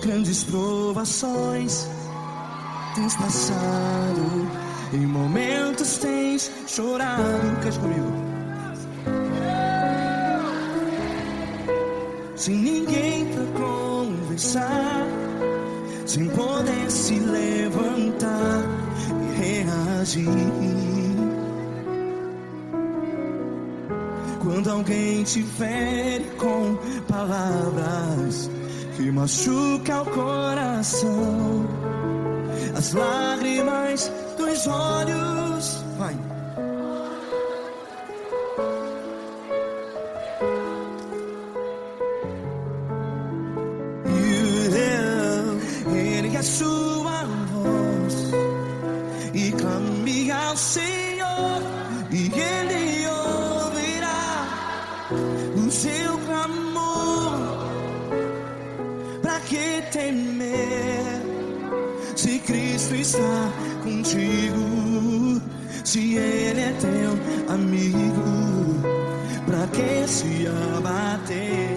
Grandes provações tens passado, em momentos tens chorado. Cante comigo. Sem ninguém pra conversar, sem poder se levantar e reagir. Quando alguém te fere com palavras que machuca o coração, as lágrimas dos olhos, vai. Ergue a sua voz e clame ao Senhor, e Ele ouvirá o seu clamor. Pra que temer, se Cristo está contigo? Se Ele é teu amigo, pra que se abater?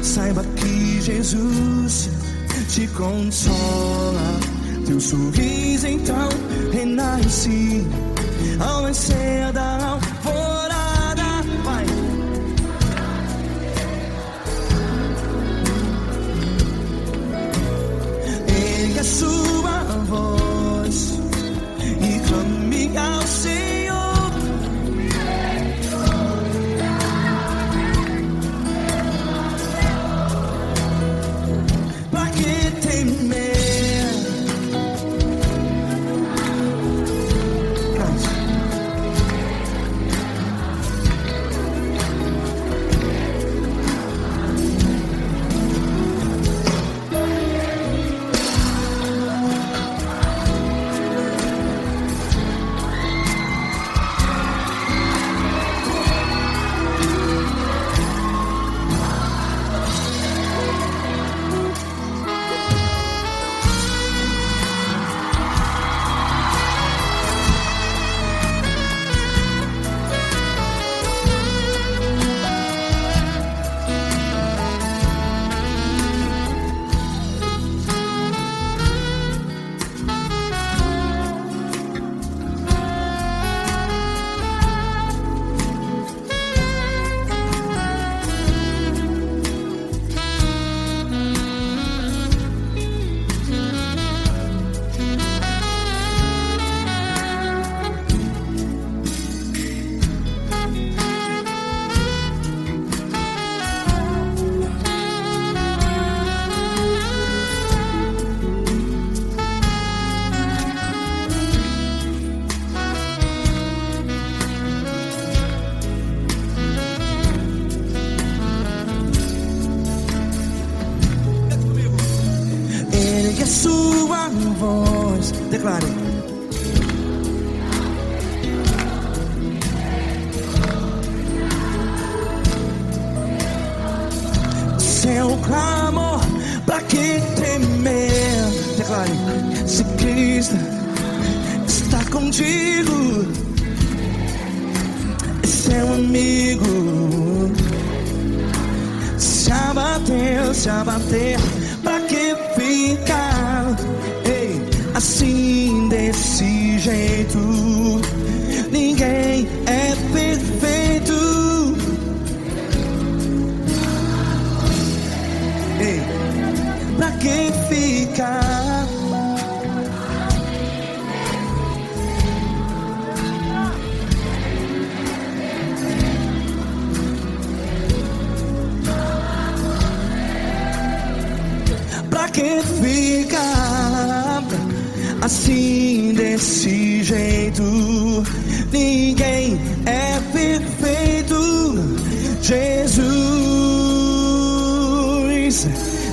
Saiba que Jesus te consola, teu sorriso então renasce ao nascer da alvorada. Vai. Ergue a sua voz e clame ao Senhor. A sua voz, declare. Seu clamor, pra que temer? Declare. Se Cristo está contigo, é seu amigo. Se abater, pra que ficar, ei, assim desse jeito? Ninguém é perfeito. Ei, pra que ficar? Pra Pra que ficar assim desse jeito? Ninguém é perfeito. Jesus,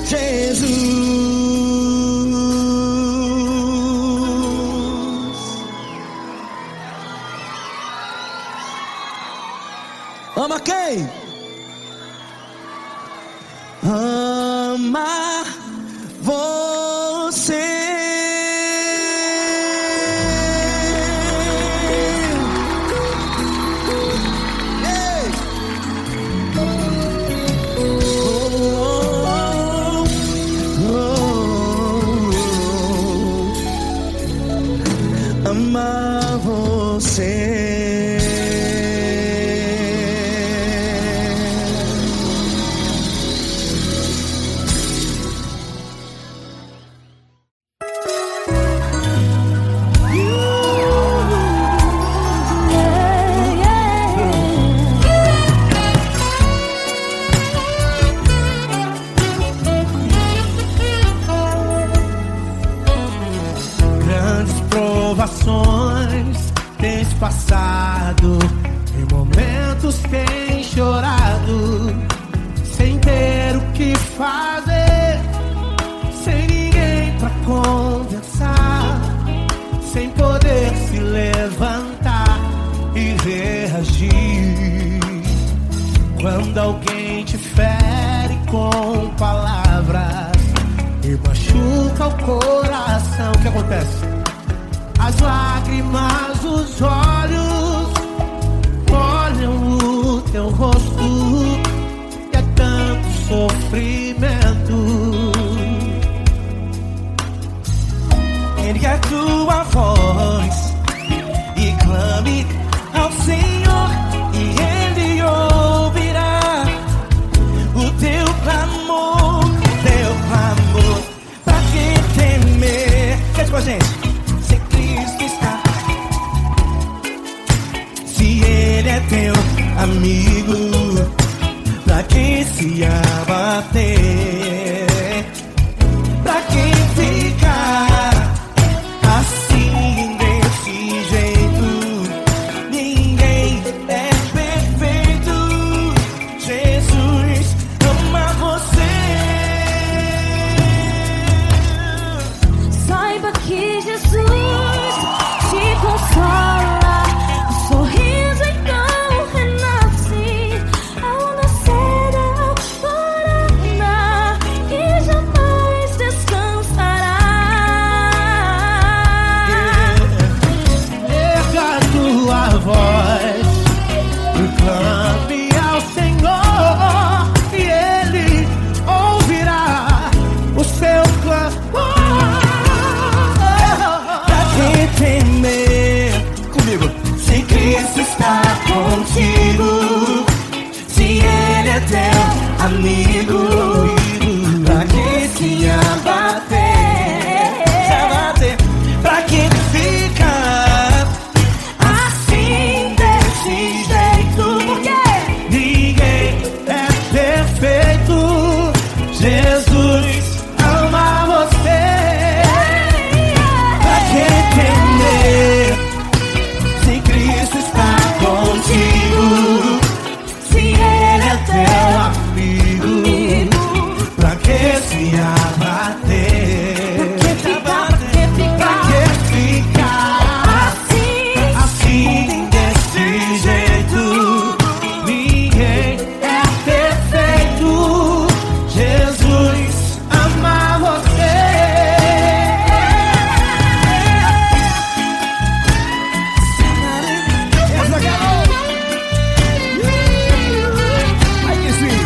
Jesus. Ama quem? Ama você. Ei! Ama você. Provações tens passado, em momentos tens chorado, sem ter o que fazer, sem ninguém pra conversar, sem poder se levantar e reagir. Quando alguém te fere com palavras e machuca o coração, o que acontece? As lágrimas dos olhos molham o teu rosto e é tanto sofrimento. Ergue a tua voz e clame ao Senhor, e Ele ouvirá o teu clamor, teu clamor. Pra que temer? Cante com a gente. Ele é teu amigo, pra que se abater? Pra que ficar assim desse jeito? Ninguém é perfeito. Jesus ama você. Saiba que Jesus te consola. Sorriso então renasce ao nascer da alvorada e jamais descansará. Erga a tua voz e clame ao Senhor, e Ele ouvirá o seu clamor. Pra que temer? Comigo. Se Cristo está contigo, se Ele é teu amigo, pra que se abater? Se abater, pra que ficar assim desse jeito? Porque Ninguém é perfeito. Jesus ama você. pra que temer? Se Cristo está contigo, se Ele é teu amigo, pra que se abater? Pra que ficar assim desse jeito? Ninguém é perfeito. Jesus ama você. Ai que sim.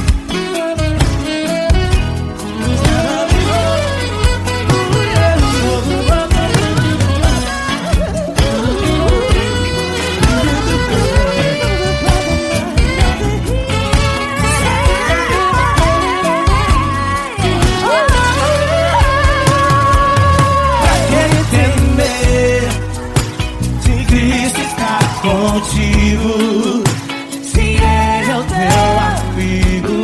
Pra que temer? Se Cristo está contigo, se Ele é o teu amigo,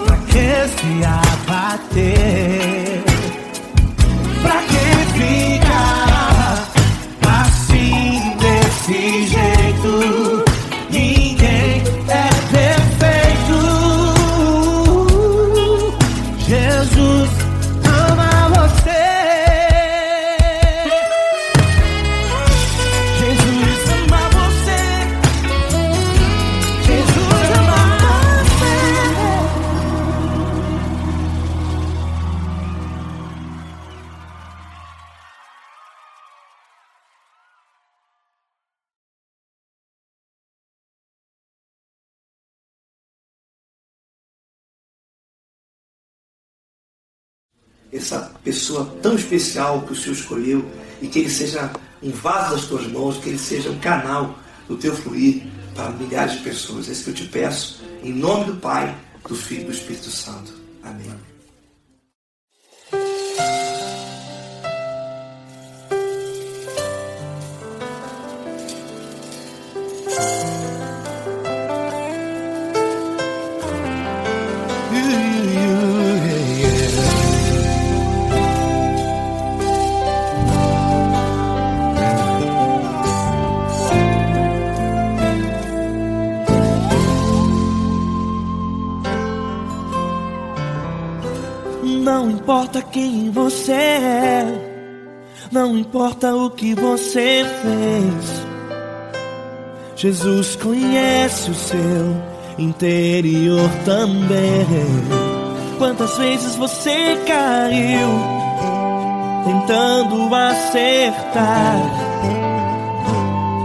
Pra que se abater? Jesus ama você. Jesus ama você. Jesus ama essa pessoa tão especial que o Senhor escolheu, e que ele seja um vaso das tuas mãos, que ele seja um canal do teu fluir para milhares de pessoas. É isso que eu te peço, em nome do Pai, do Filho e do Espírito Santo. Amém. Não importa quem você é, não importa o que você fez, Jesus conhece o seu interior também. Quantas vezes você caiu tentando acertar,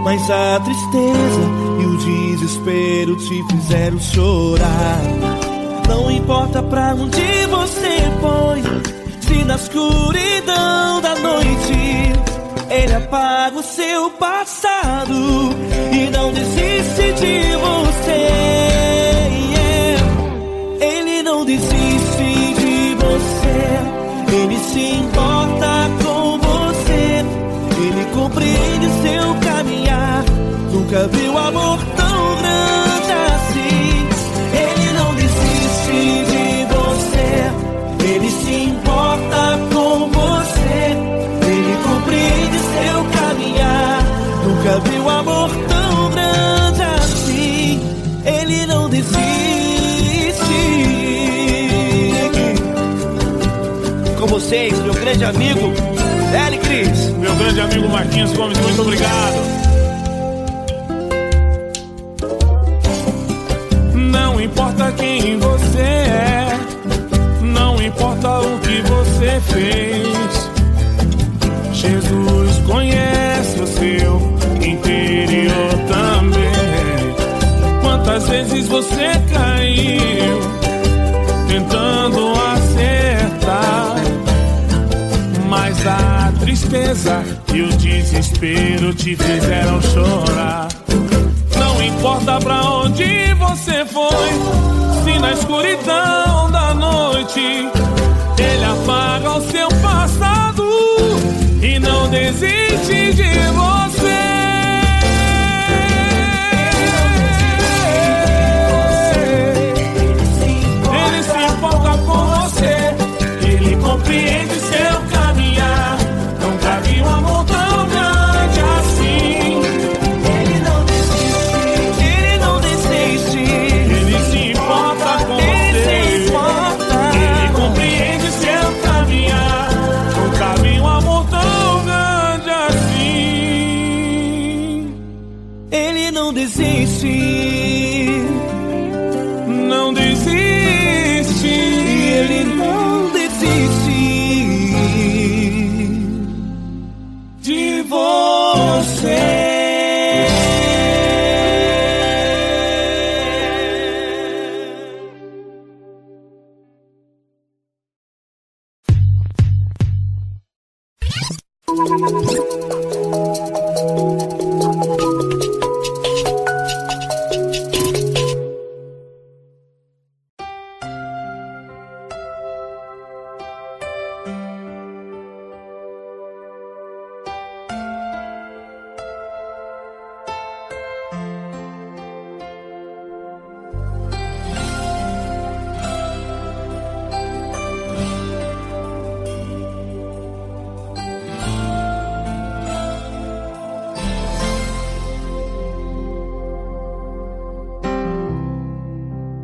mas a tristeza e o desespero te fizeram chorar. Não importa pra onde você foi, se na escuridão da noite Ele apaga o seu passado e não desiste de você. Ele não desiste de você, Ele se importa com você, Ele compreende seu caminhar. Nunca viu amor tão grande assim. Ele não desiste de você, Ele se importa com você, Ele compreende seu caminhar. Nunca viu amor tão grande assim. Ele não desiste. Com vocês, meu grande amigo Eli Cris. Meu grande amigo Marquinhos Gomes, muito obrigado. Não importa quem você é, não importa o que você fez, Jesus conhece o seu interior também. Quantas vezes você caiu tentando acertar, mas a tristeza e o desespero te fizeram chorar. Não importa pra onde você foi, se na escuridão da noite Ele apaga o seu passado e não desiste de você. Ele se importa com você, Ele compreende seu caminhar. Nunca vi um amor tão grande assim. Ele não desiste, Ele não desiste. Ele se importa com você, Ele compreende seu caminhar. Nunca vi um amor tão grande assim. Ele não desiste, Não desiste. Ele não desiste De você.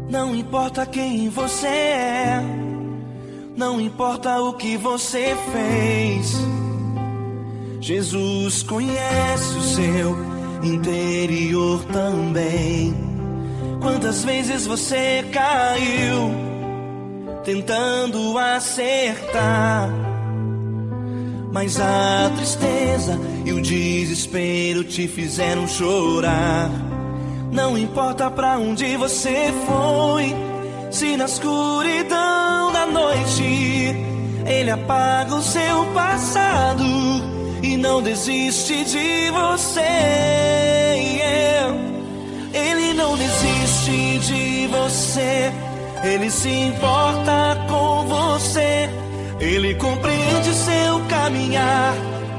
Não importa quem você é, Não importa o que você fez, Jesus conhece o seu interior também. Quantas vezes você caiu tentando acertar, mas a tristeza e o desespero te fizeram chorar. Não importa pra onde você foi, se na escuridão da noite Ele apaga o seu passado e não desiste de você. Ele não desiste de você, Ele se importa com você. Ele compreende seu caminhar,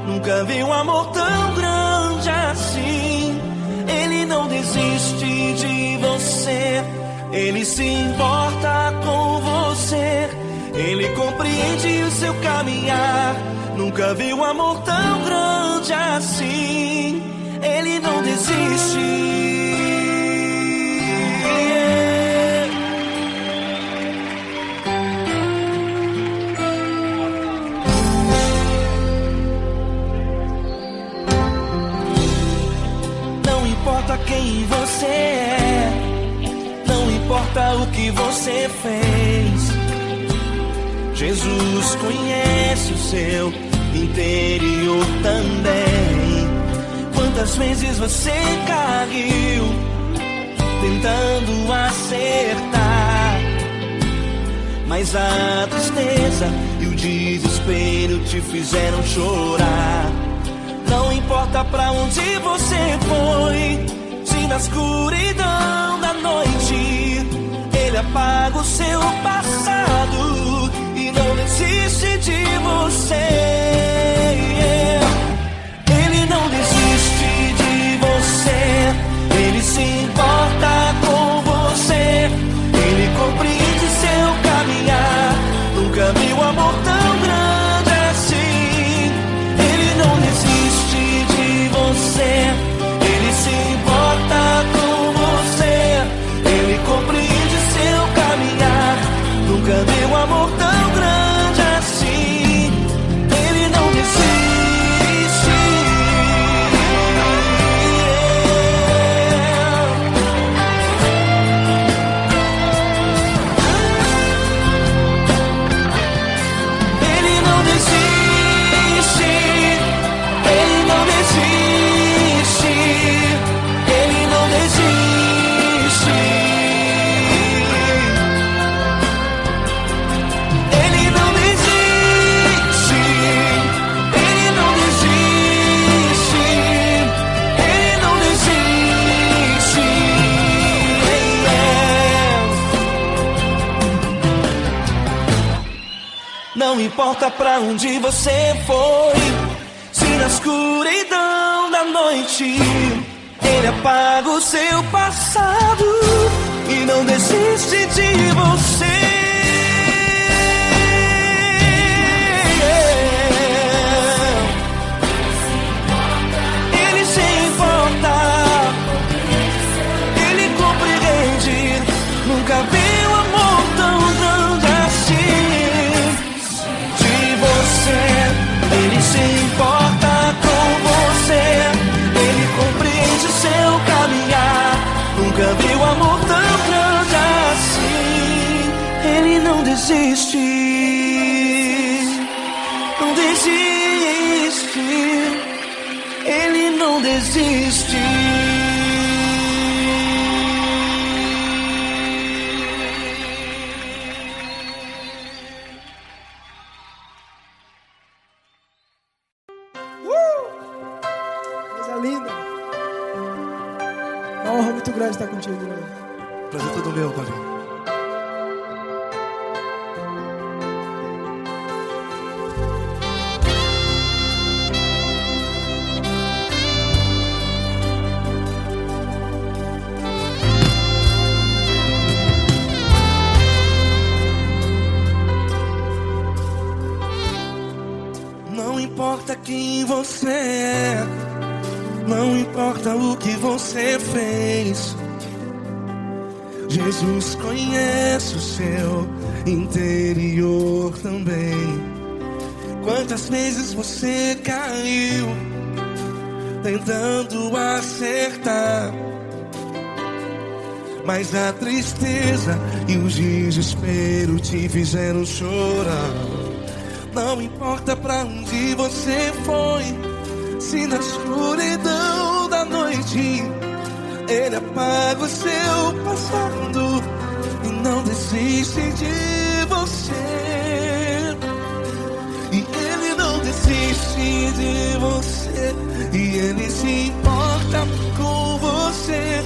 nunca vi um amor tão grande assim. Ele não desiste de você, Ele se importa com você. Ele compreende o seu caminhar, nunca vi um amor tão grande assim. Ele não desiste. Não importa quem você é, não importa o que você fez, Jesus conhece o seu interior também. Quantas vezes você caiu tentando acertar, mas a tristeza e o desespero te fizeram chorar. Não importa pra onde você foi, se na escuridão da noite Ele apaga o seu passado e não desiste de você. Ele não desiste de você, Ele se importa com você. Ele compreende seu caminhar, nunca vi um amor tão grande assim. Ele não desiste de você, Ele se importa com você. Ele compreende seu caminhar, nunca vi um amor tão grande assim. Ele não desiste. Ele não desiste. Ele não desiste. Ele não desiste. Ele não desiste. Ele não desiste. Ele não desiste. Não importa pra onde você foi, se na escuridão da noite Ele apaga o seu passado e não desiste de você. Ele se importa, Ele compreende, nunca vi um amor tão grande assim. De você, Ele se importa com você. Ele compreende seu caminhar, nunca vi um amor tão grande assim. Ele não desiste, não desiste. Ele não desiste. Coisa linda. Uma honra muito grande estar contigo, irmão. Prazer todo meu, Paulinho. Não importa quem você é, não importa o que você fez, Jesus conhece o seu interior também. Quantas vezes você caiu tentando acertar, mas a tristeza e o desespero te fizeram chorar. Não importa pra onde você foi, se na escuridão da noite Ele apaga o seu passado e não desiste de você. E Ele não desiste de você, e Ele se importa com você,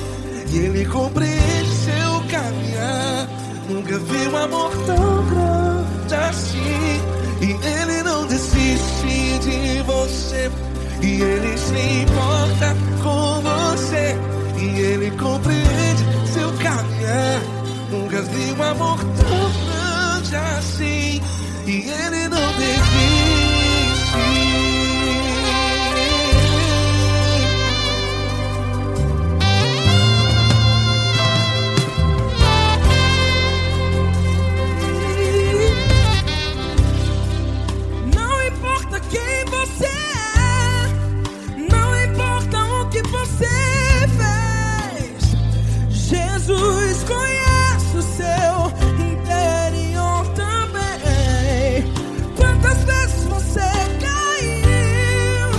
e Ele compreende seu caminhar. Nunca vi um amor tão grande assim. E Ele não desiste de você, e Ele se importa com você, e Ele compreende seu caminhar. Nunca vi um amor tão grande assim. E Ele não desiste. Não importa quem você é, não importa o que você fez, Jesus conhece o seu interior também. Quantas vezes você caiu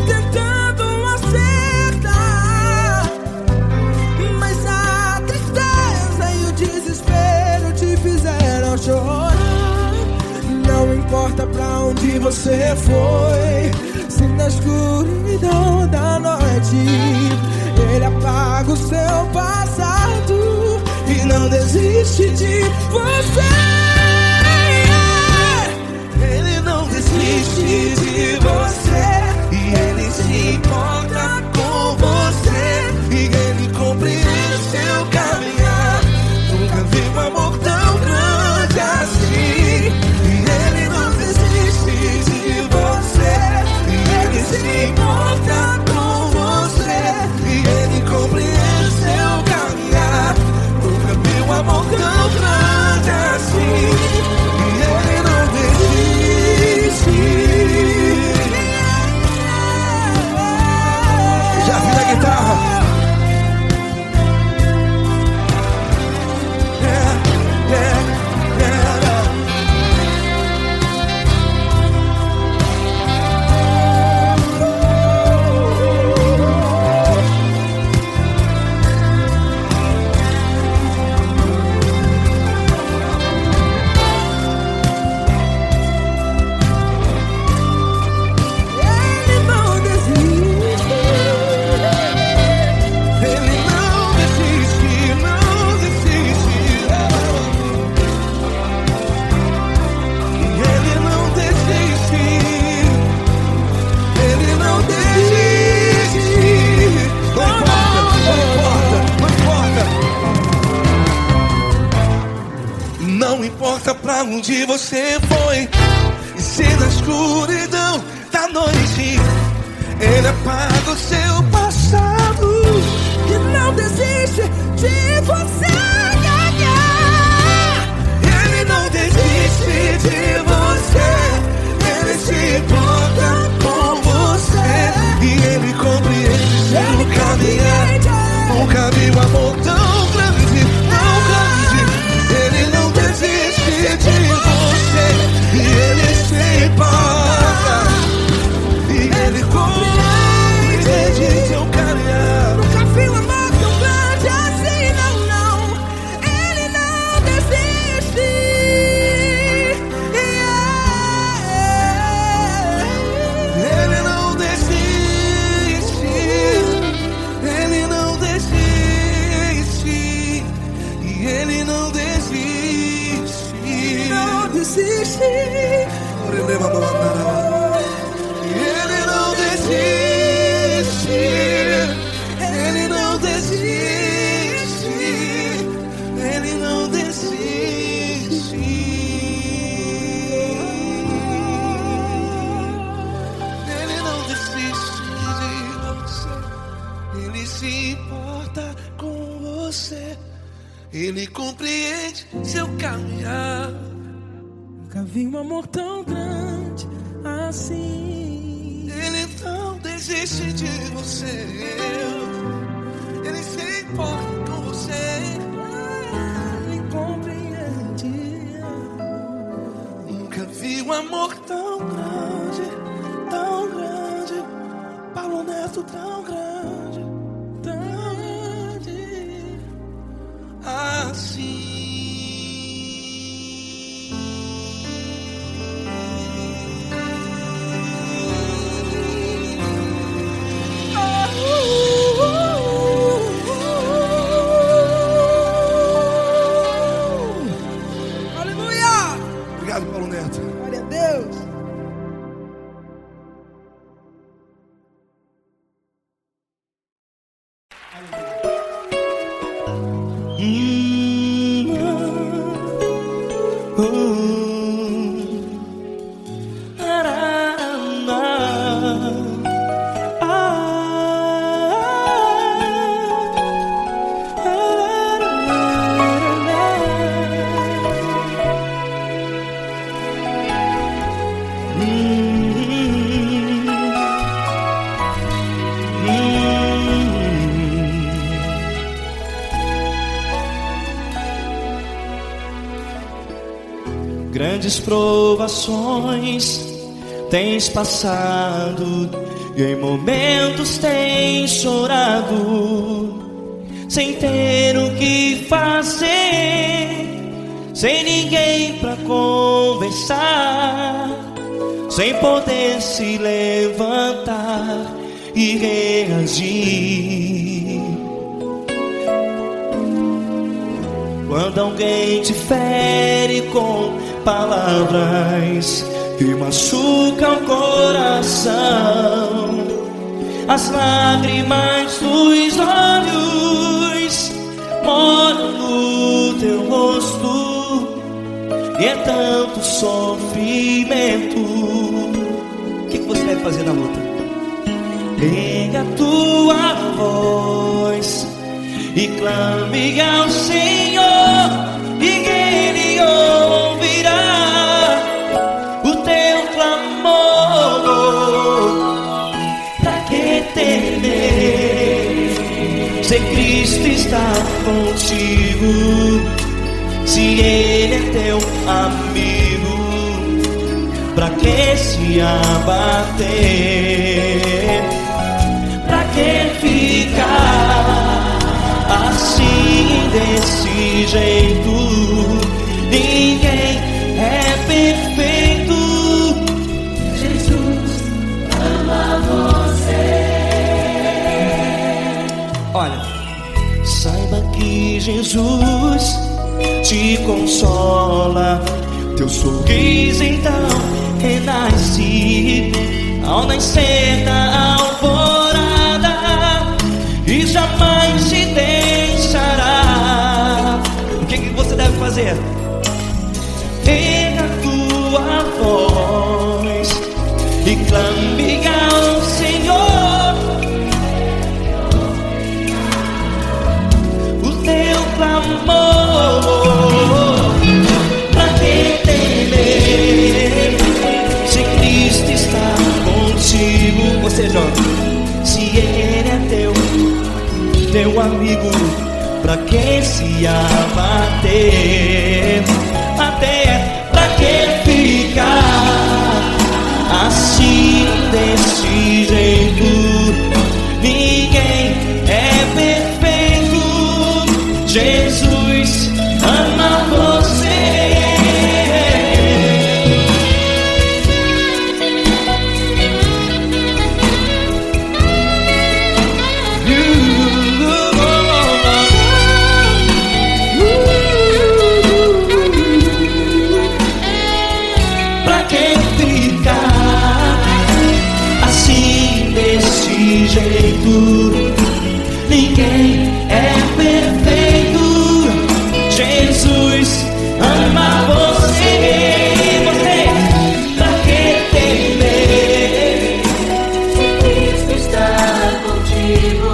tentando acertar, mas a tristeza e o desespero te fizeram chorar. Não importa pra onde você foi, se na escuridão da noite Ele apaga o seu passado e não desiste de você. Ele não desiste de você, e Ele se importa com você, e Ele compreende seu caminhar. Nunca vi um amor tão grande assim. E Ele não desiste de você, e Ele se importa com você, e Ele compreende seu caminhar. Nunca vi um amor tão grande assim. E Ele não desiste. Já vi a guitarra. Ele não desiste. Ele não desiste, não desiste. Ele não desiste. Ele não desiste. Não importa, não importa. Não importa pra onde você foi, e se na escuridão da noite Ele apaga o seu passado E não desiste de você. Ele não desiste de você, Ele se importa com você, e Ele compreende seu caminhar. Nunca vi um amor tão grande, tão grande. Ele não desiste de você, e Ele se importa, e Ele compreende seu caminhar. Nunca vi um amor tão grande assim, não, não. Ele não desiste. Ele não desiste. Ele não desiste. E Ele não desiste. Não desiste. Ele não desiste. Ele não desiste. Ele não desiste. Ele não desiste de você. Ele se importa com você. Ele um amor tão grande assim. Ele não desiste de você. Ele se importa com você. Ele compreende. Nunca vi um amor tão grande, Paulo Neto tão grande, assim. Aleluia! Obrigado, Paulo Neto. Glória a Deus. Grandes provações tens passado e em momentos tens chorado, sem ter o que fazer, sem ninguém pra conversar, sem poder se levantar e reagir. Quando alguém te fere com palavras que machucam o coração, as lágrimas dos olhos molham no teu rosto, e é tanto sofrimento. O que você deve fazer na luta? Pega a tua voz e clame ao Senhor, e Ele ouvirá o teu clamor. Pra que temer, se Cristo está contigo, se Ele é teu amigo? Pra que se abater? Pra que ficar assim, desse jeito? Ninguém é perfeito. Jesus ama você. Olha, saiba que Jesus te consola, teu sorriso então renasce ao nascer da alvorada, e jamais te deixará. O que você deve fazer? Pega a tua voz e clame ao Senhor, o teu clamor. Pra que temer, se Cristo está contigo? Ou seja, se Ele é teu amigo, pra que se abater? Até pra que ficar assim, desse jeito? Ninguém é perfeito. Jesus ama você. Ninguém é perfeito. Jesus ama você. Você, pra que temer, se Cristo está contigo,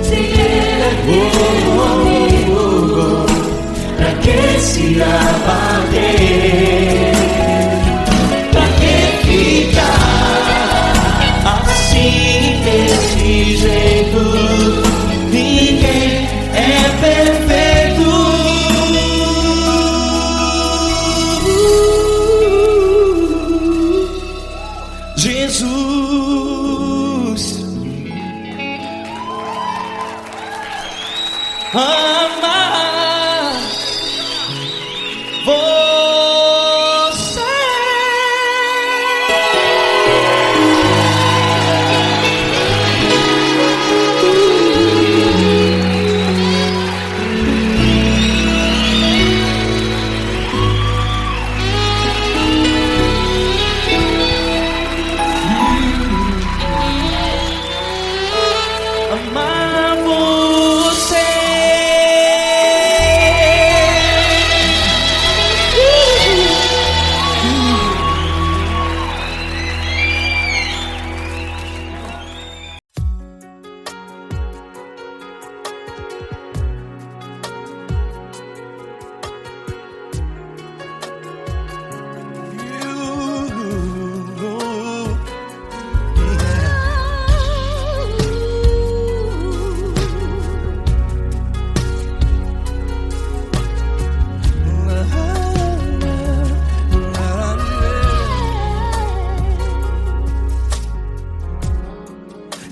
se Ele é teu amigo? Pra que se abater? amar você. Amar você.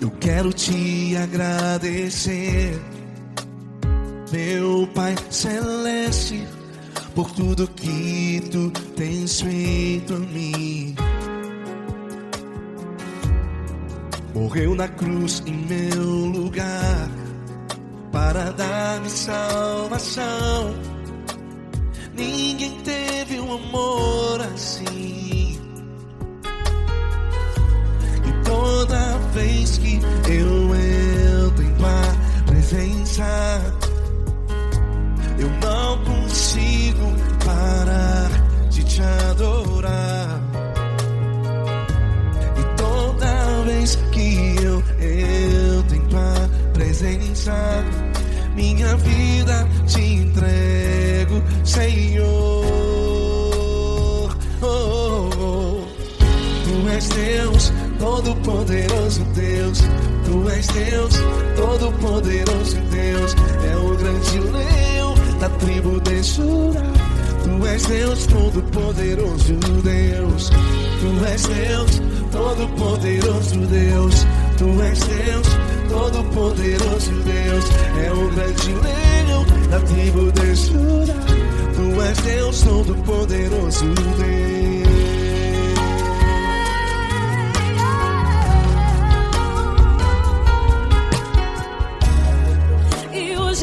Eu quero te agradecer, meu Pai Celeste, por tudo que tu tens feito a mim. Morreu na cruz em meu lugar para dar-me salvação. Ninguém teve um amor assim. E toda vez que eu entro em tua presença, eu não consigo parar de te adorar. E toda vez que eu entro em tua presença, minha vida te entrego, Senhor. Tu és Deus, Todo-Poderoso Deus. Tu és Deus, Todo-Poderoso Deus. É o grande leão da tribo de Judá. Tu és Deus, Todo-Poderoso Deus. Tu és Deus, Todo-Poderoso Deus. Tu és Deus, Todo-Poderoso Deus. É o grande leão da tribo de Judá. Tu és Deus, Todo-Poderoso Deus.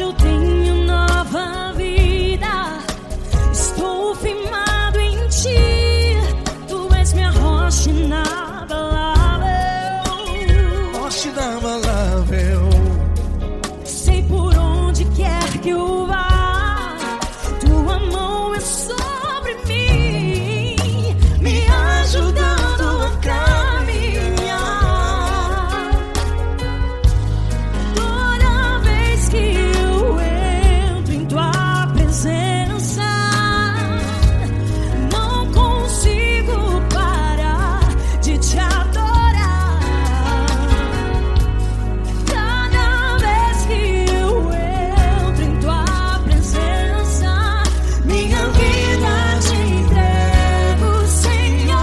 Eu tenho nova vida, estou firmado em ti. Tu és minha rocha inabalável, Rocha inabalável. sei por onde quer que eu vá, tua mão é sobre mim, me ajudando a caminhar. Toda vez que não consigo parar de te adorar. Cada vez que eu entro em tua presença, minha vida te entrego, Senhor.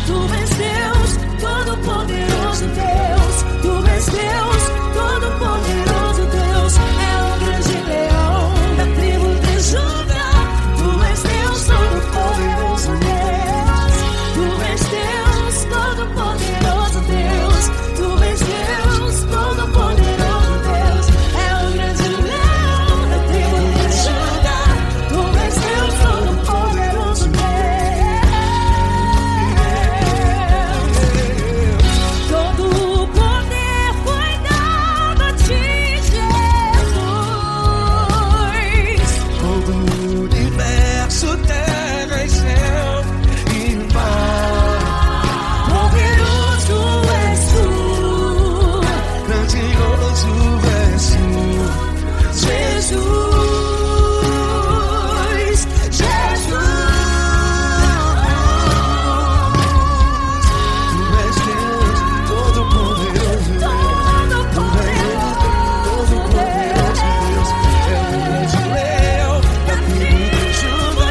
Tu és Deus, Todo-Poderoso Deus. Tu és Deus, Todo-Poderoso Deus. É o grande leão da tribo de Judá. Tu és Deus, Todo-Poderoso Deus. Tu és Deus, Todo-Poderoso Deus. Tu és Deus, Todo-Poderoso Deus. É o grande leão da tribo de Judá. Tu és Deus, Todo-Poderoso Deus. Todo o poder foi dado a ti, Jesus. Todo o universo, terra e céu e mar. Poderoso és tu, Grandioso és tu, Jesus. Jesus. Tu és Deus, Todo-Poderoso Deus. Tu és Deus, Todo-Poderoso Deus. É o grande leão da tribo de Judá.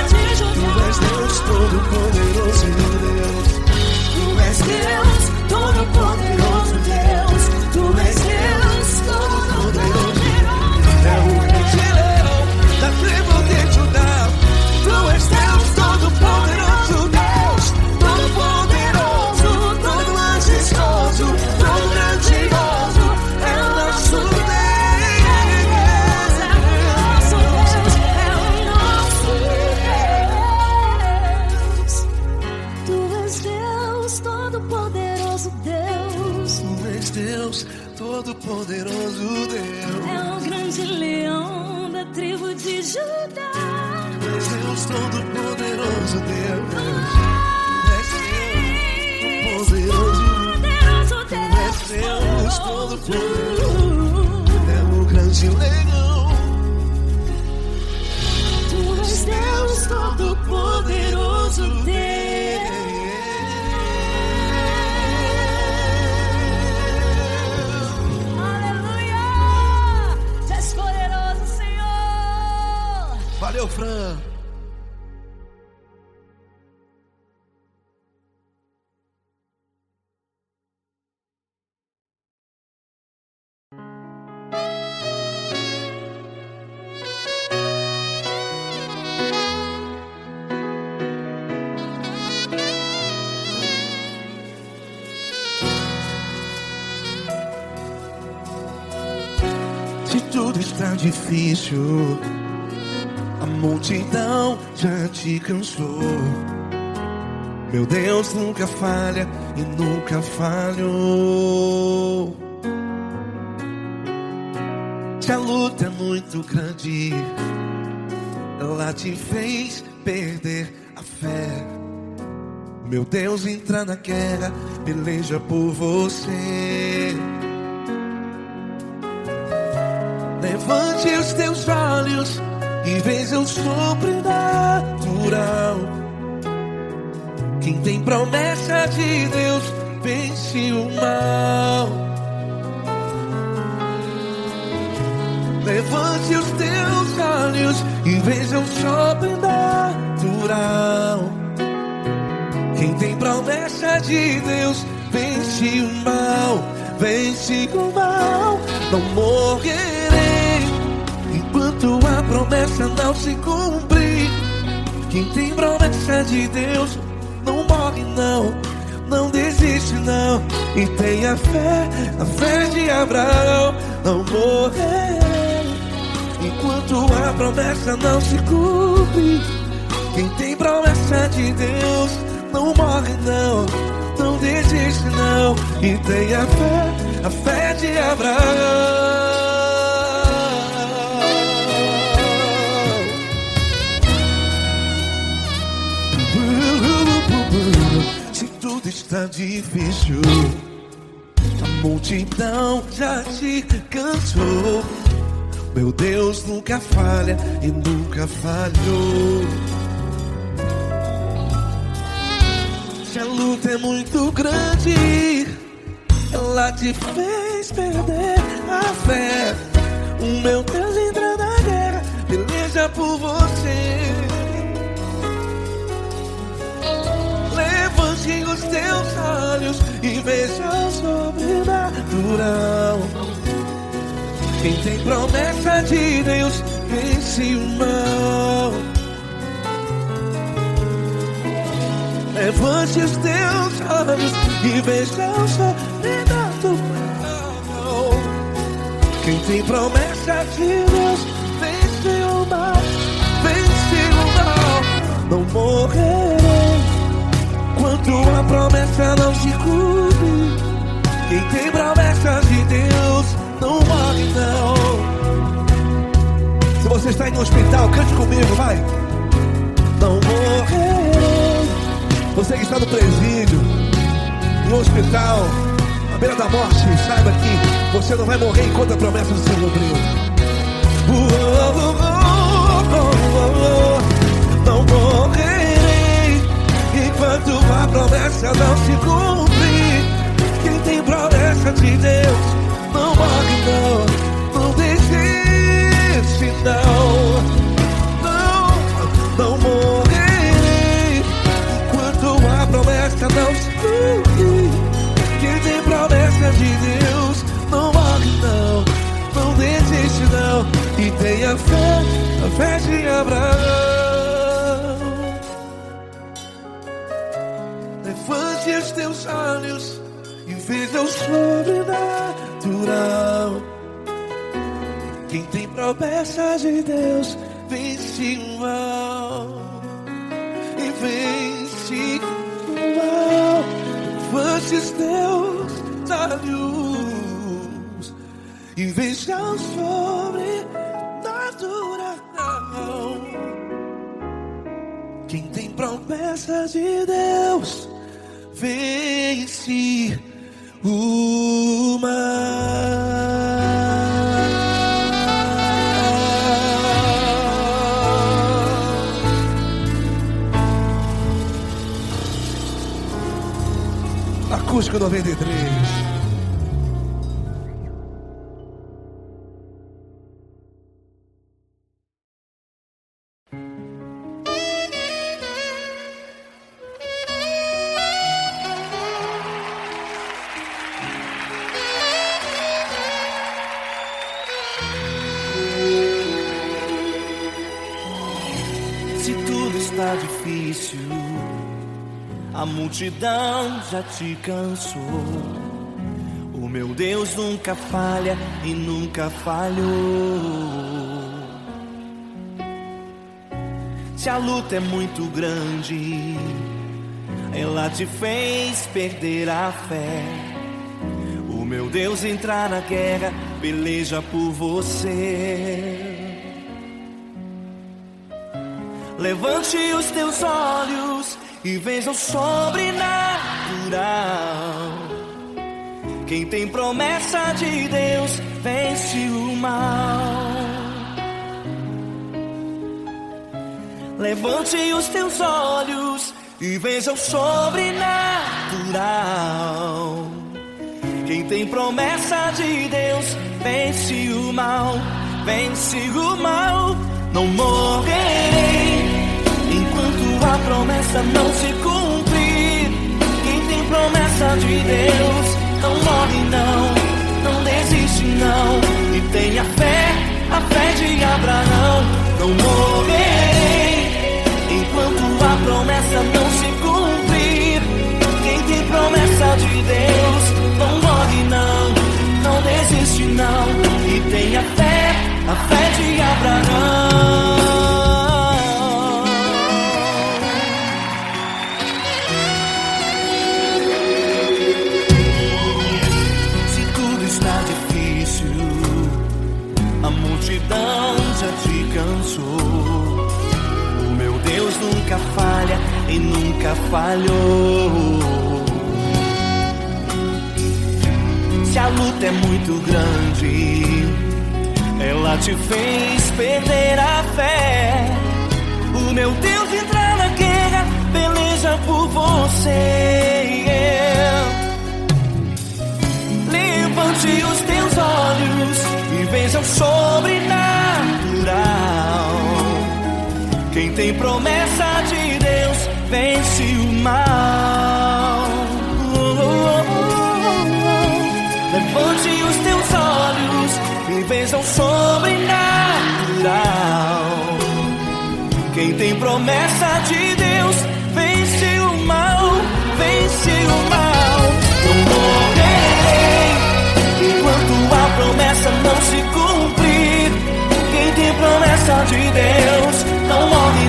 Todo-Poderoso Deus. É o grande leão da tribo de Judá. Deus Todo-Poderoso Deus. Poderoso Deus, Todo-Poderoso, é o grande leão. Tu és Deus Todo-Poderoso, Deus. Aleluia! Tu és poderoso, Senhor. Valeu, Fran. Se tudo está difícil, a multidão já te cansou. Meu Deus nunca falha e nunca falhou. Se a luta é muito grande, ela te fez perder a fé. Meu Deus entra na guerra, peleja por você. Levante os teus olhos e veja o sobrenatural. Quem tem promessa de Deus vence o mal. Levante os teus olhos e veja o sobrenatural. Quem tem promessa de Deus vence o mal. Vence o mal. Não morrerei enquanto a promessa não se cumprir. Quem tem promessa de Deus não morre não, não desiste não. E tenha fé, a fé de Abraão. Não morrerei enquanto a promessa não se cumpre. Quem tem promessa de Deus não morre não, não desiste não. E tenha fé, a fé de Abraão. Se tudo está difícil, a multidão já te cansou. Meu Deus nunca falha e nunca falhou. Se a luta é muito grande, ela te fez perder a fé. O meu Deus entra na guerra, peleja por você. Levante os teus olhos e veja o sobrenatural. Quem tem promessa de Deus vence o mal. Levante os teus olhos e veja o sobrenatural. Quem tem promessa de Deus vence o mal. Vence o mal. Não morrerei enquanto a promessa não se cumpre. Quem tem promessa de Deus não morre não. Se você está em um hospital, cante comigo, vai. Não morrerei. Você que está no presídio, em um hospital, à beira da morte, saiba que você não vai morrer enquanto a promessa não se cumpriu. Não morrerei enquanto a promessa não se cumprir. Quem tem promessa de Deus não morre não, não desiste não. Não morrerei enquanto a promessa não se cumprir. Quem tem promessa de Deus não morre não, não desiste não. E tenha fé, a fé de Abraão. Levante os teus olhos e veja o sobrenatural. Quem tem promessa de Deus vence o mal. E vence o mal. Levante os teus olhos e veja o sobrenatural. Quem tem promessa de Deus vence o mal. Acústico 93. Se tudo está difícil, a multidão já te cansou. O meu Deus nunca falha e nunca falhou. Se a luta é muito grande, ela te fez perder a fé. O meu Deus entrar na guerra, peleja por você. Levante os teus olhos e veja o sobrenatural. Quem tem promessa de Deus vence o mal. Levante os teus olhos e veja o sobrenatural. Quem tem promessa de Deus vence o mal. Vence o mal. Não morrerei enquanto a promessa não se cumprir. Quem tem promessa de Deus não morre não desiste não. E tenha fé, a fé de Abraão. Não morrerei enquanto a promessa não se cumprir. Quem tem promessa de Deus não morre não desiste não. E tenha fé, a fé de Abraão. Se tudo está difícil, a multidão já te cansou. O meu Deus nunca falha e nunca falhou. Se a luta é muito grande, ela te fez perder a fé. O meu Deus entrar na guerra, peleja por você. Levante os teus olhos e veja o sobrenatural. Quem tem promessa de Deus vence o mal. Levante os teus olhos e veja o sobrenatural. Quem tem promessa de Deus vence o mal, vence o mal. Não morrerei enquanto a promessa não se cumprir. Quem tem promessa de Deus não morre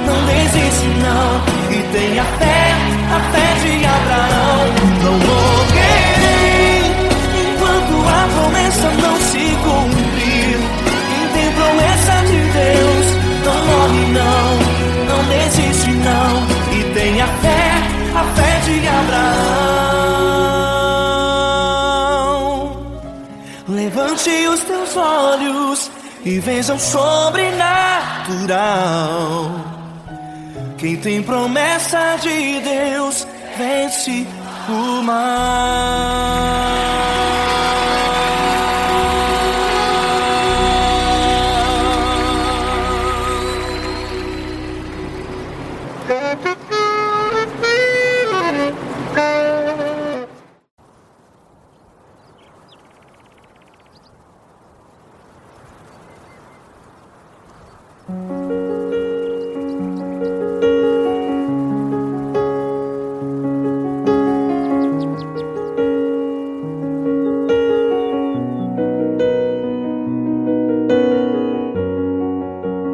não desiste não. E tenha fé, a fé de Abraão. Não morrerei enquanto a promessa não se cumprir. Quem tem promessa de Deus não morre não desiste não. E tenha fé, a fé de Abraão. Levante os teus olhos e veja o sobrenatural. Quem tem promessa de Deus vence o mal.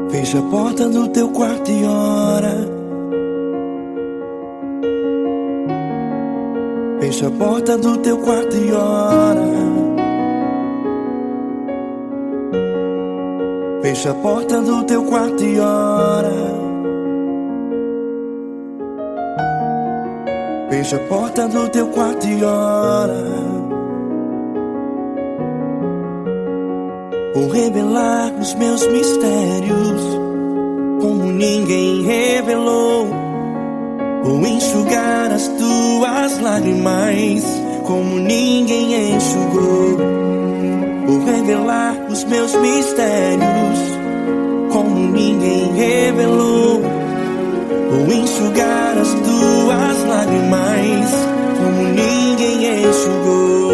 Fecha a porta do teu quarto e ora. Fecha a porta do teu quarto e ora. Fecha a porta do teu quarto e ora. Fecha a porta do teu quarto e ora. Vou revelar os meus mistérios como ninguém revelou. Vou enxugar as tuas lágrimas como ninguém enxugou. Vou revelar os meus mistérios como ninguém revelou. Vou enxugar as tuas lágrimas como ninguém enxugou.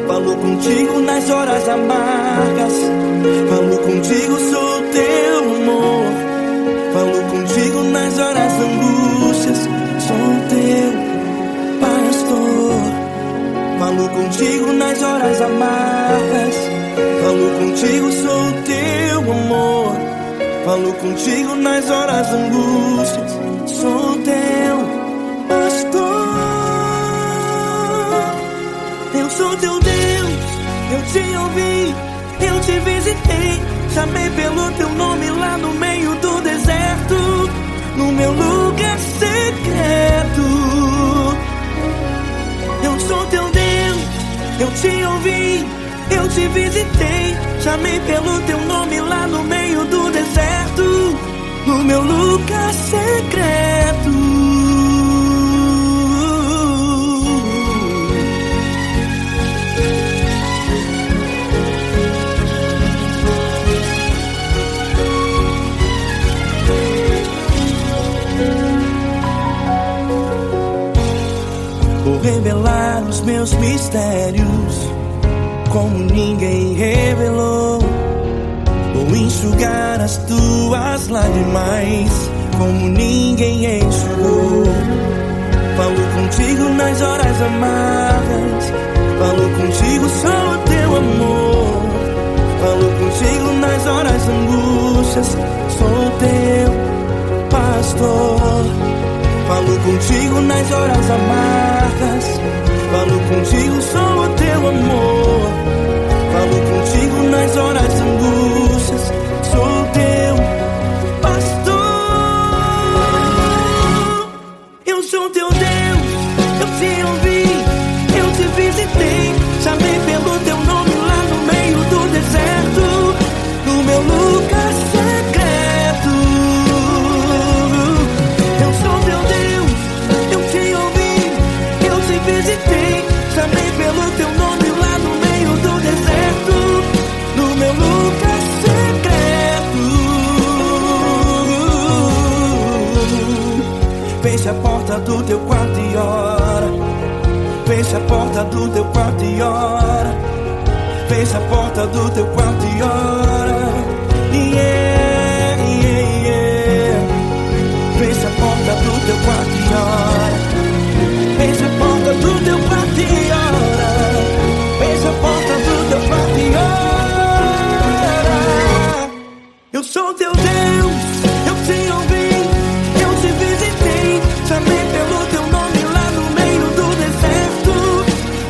Falo contigo nas horas amargas, falo contigo, sou teu amor. Falo contigo nas horas angústias, sou teu pastor. Falo contigo nas horas amargas, falo contigo, sou teu amor. Falo contigo nas horas angústias, sou teu pastor. Eu sou teu Deus, eu te ouvi, eu te visitei. Chamei pelo teu nome lá no meio do deserto, no meu lugar secreto. Eu sou teu Deus, eu te ouvi, eu te visitei. Chamei pelo teu nome lá no meio do deserto, no meu lugar secreto. Vou revelar os meus mistérios como ninguém revelou. Vou enxugar as tuas lágrimas como ninguém enxugou. Falo contigo nas horas amargas, falo contigo, sou teu amor. Falo contigo nas horas angústias, sou teu pastor. Falo contigo nas horas amargas, falo contigo, sou teu amor. Falo contigo nas horas angústias, sou teu pastor. Eu sou teu Deus, eu te ouvi, eu te visitei. Chamei pelo teu nome lá no meio do deserto, no meu lugar secreto. Eu sou teu Deus, eu te ouvi, eu te visitei. Chamei pelo teu nome lá no meio do deserto, no meu lugar secreto. Fecha a porta do teu quarto e ora. Fecha a porta do teu quarto e ora. Fecha a porta do teu quarto e ora. Yeah, yeah, yeah. Fecha a porta do teu quarto e ora. Fecha a porta do teu quarto e ora. Fecha a porta do teu quarto e ora. Eu sou teu Deus, eu te ouvi, eu te visitei. Chamei pelo teu nome lá no meio do deserto,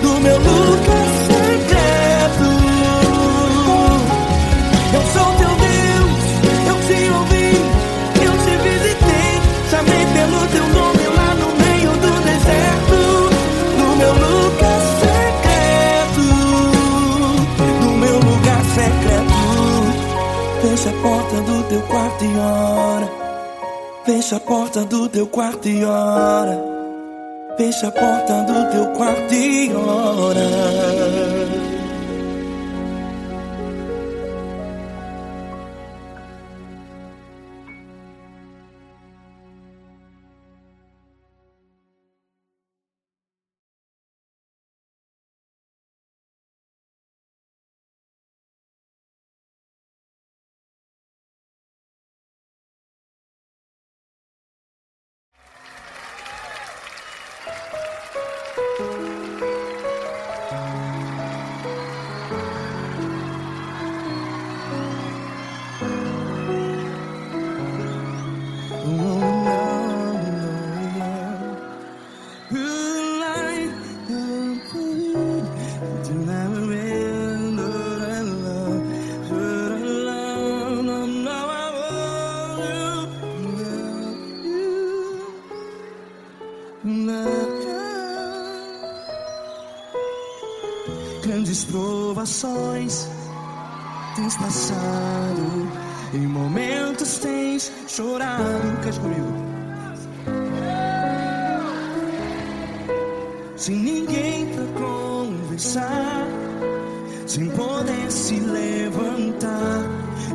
do meu lugar secreto. Eu sou teu Deus, eu te ouvi, eu te visitei. Chamei pelo teu nome lá no meio do deserto, no meu lugar secreto, no meu lugar secreto. Fecha a porta do teu quarto e ora. Fecha a porta do teu quarto e ora. Fecha a porta do teu quarto e ora. vezes provações tens passado, em momentos tens chorado. Cante comigo. Sem ninguém pra conversar, sem poder se levantar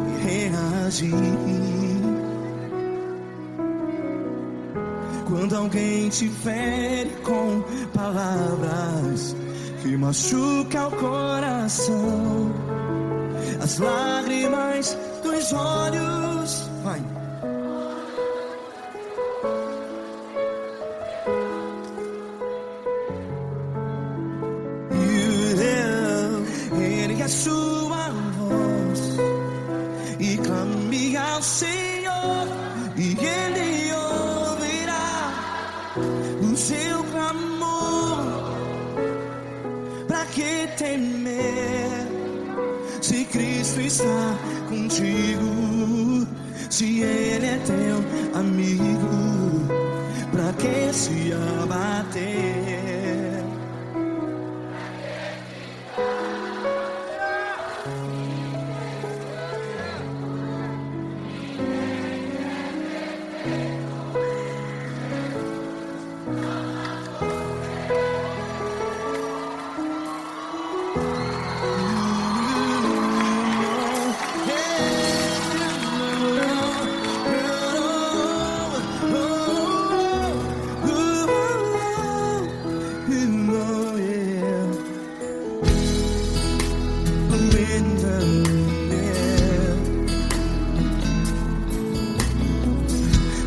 e reagir. Quando alguém te fere com palavras que machuca o coração, as lágrimas dos olhos, vai. Ergue a sua voz e clame ao Senhor, e Ele ouvirá o seu clamor. Pra que temer, se Cristo está contigo? Se Ele é teu amigo, pra que se abater?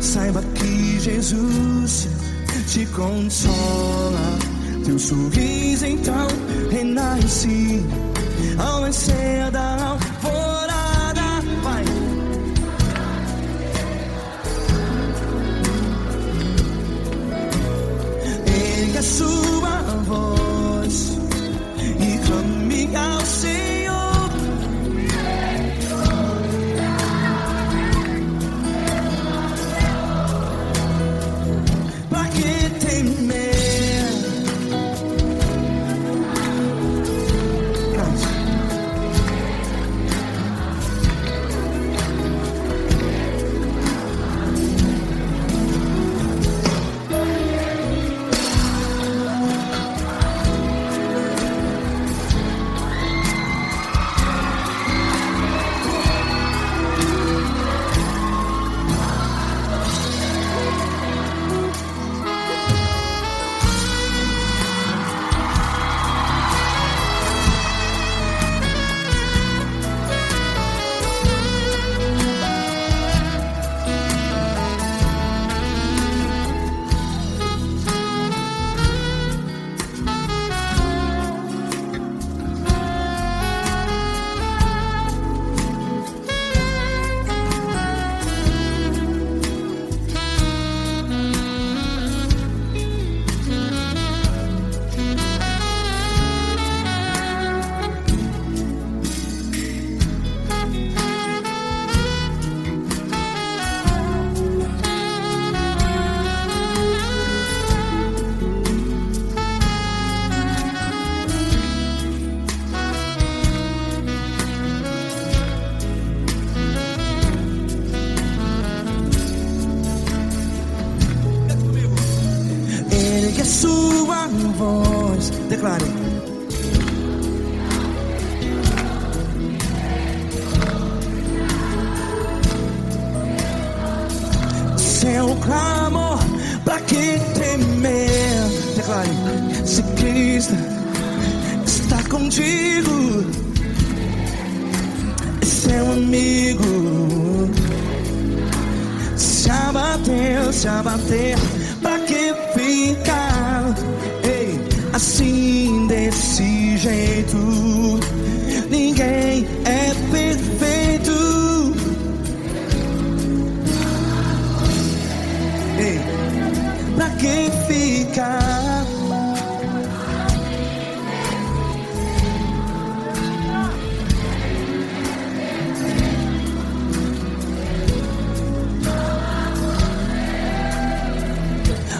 Saiba que Jesus te consola, teu sorriso então renasce ao nascer da alvorada. Vai. Ergue a sua voz e clame ao Senhor. A sua voz, declare. Seu clamor, pra que temer? Declare. Se Cristo está contigo, é seu amigo. Se abater, pra que ficar, ei, assim desse jeito? Ninguém é perfeito. Ei, pra que ficar?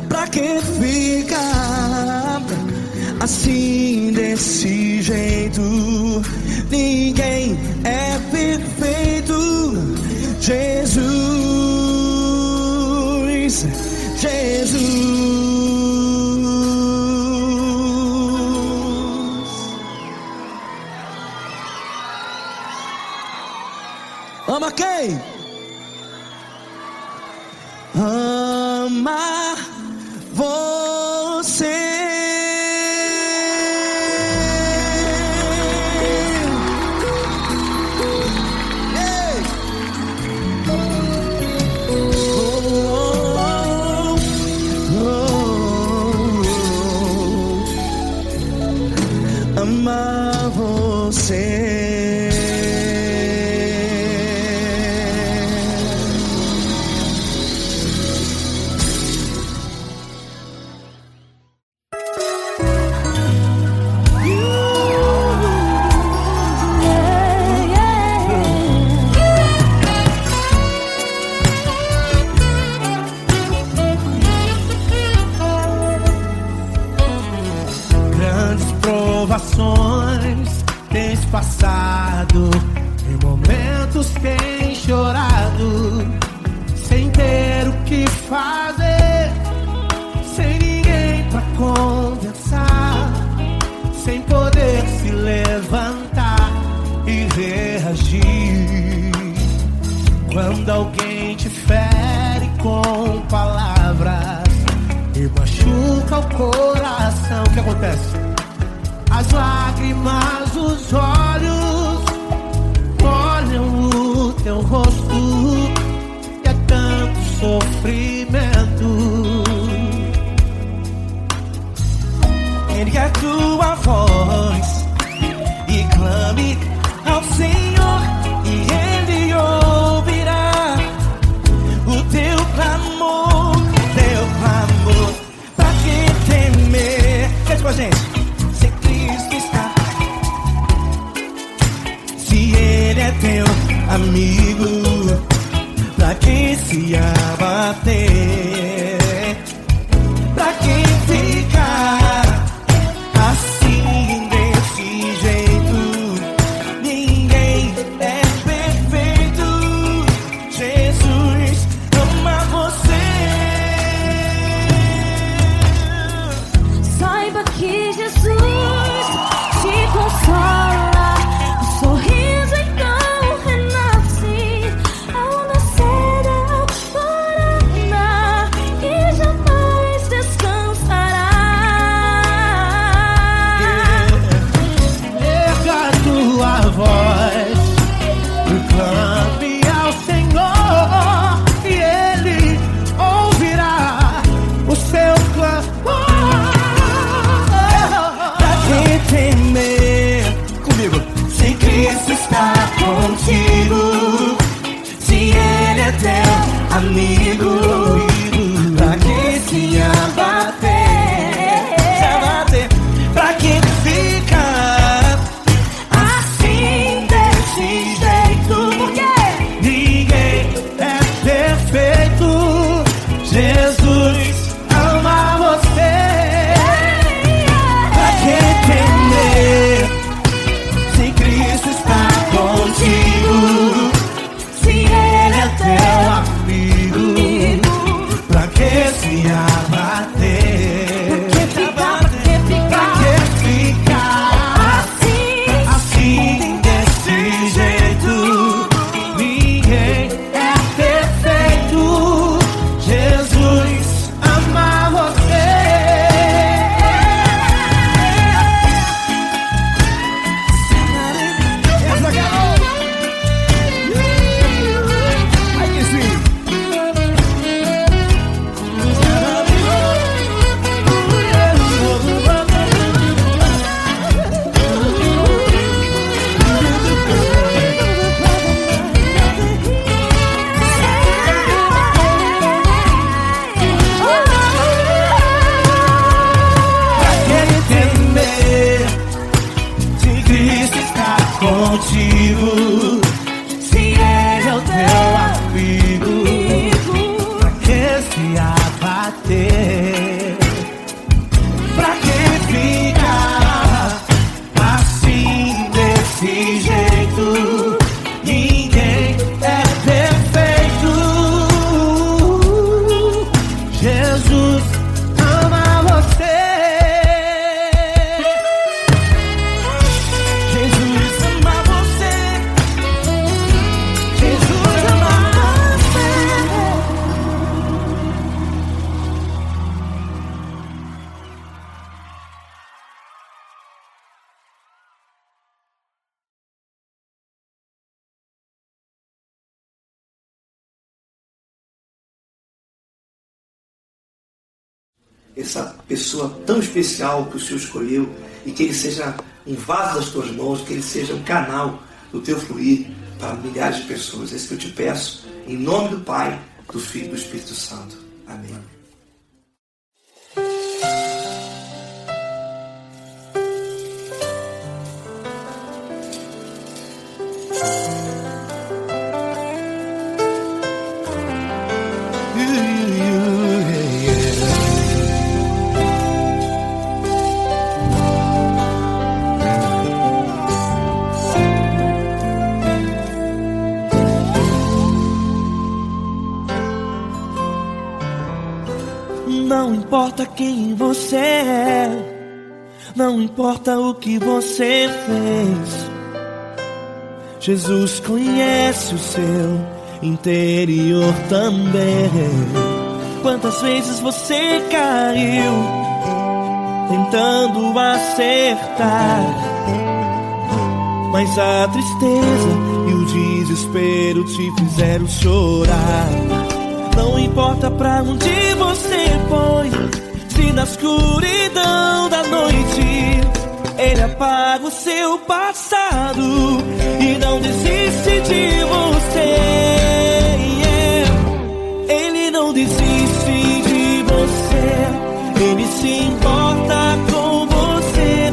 Pra que ficar assim desse jeito. Ninguém é perfeito. Jesus, Jesus. Ama quem? Ama você. Ei! Ama você. Provações tens passado, em momentos tens chorado, sem ter o que fazer, sem ninguém pra conversar, sem poder se levantar e reagir. Quando alguém te fere com palavras e machuca o coração, o que acontece? As lágrimas dos olhos molham o teu rosto, e é tanto sofrimento. Ergue a tua voz e clame ao Senhor, e Ele ouvirá o teu clamor, pra que temer? Fez com a gente. Ele é teu amigo, pra quem se abater, pra quem ficar assim desse jeito. Ninguém é perfeito. Jesus ama você. Saiba que Jesus te consola. O sorriso então renasce ao nascer da alvorada e jamais descansará. Erga a tua voz e clame ao Senhor, e Ele ouvirá o seu clamor. Pra que temer? Comigo. Se Cristo está contigo, se Ele é teu amigo, pra que se abater? Pra que ficar assim desse jeito? Porque ninguém é perfeito. Jesus ama você. Pra que temer? Se Cristo está contigo, se Ele é teu amigo, pra que se abater? Pra que ficar assim desse jeito? Ninguém é perfeito. Jesus essa pessoa tão especial que o Senhor escolheu e que ele seja um vaso das tuas mãos, que ele seja um canal do teu fluir para milhares de pessoas. É isso que eu te peço, em nome do Pai, do Filho e do Espírito Santo. Amém. Não importa quem você é, não importa o que você fez, Jesus conhece o seu interior também. Quantas vezes você caiu tentando acertar, mas a tristeza e o desespero te fizeram chorar. Não importa pra onde você foi, se na escuridão da noite Ele apaga o seu passado e não desiste de você. Ele não desiste de você, Ele se importa com você,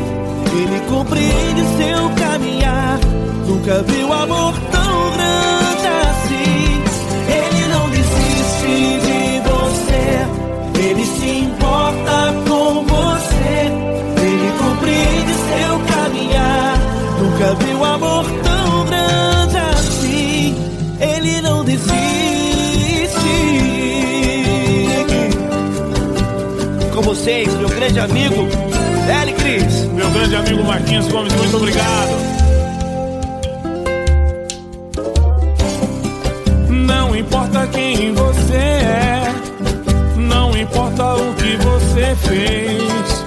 Ele compreende seu caminhar. Nunca viu amor tão grande assim. Ele não desiste de você, Ele se importa com você, Ele compreende seu caminhar. Nunca viu amor tão grande assim. Ele não desiste. Com vocês, meu grande amigo L. Cris. Meu grande amigo Marquinhos Gomes, muito obrigado. Não importa quem você é, não importa o que você fez,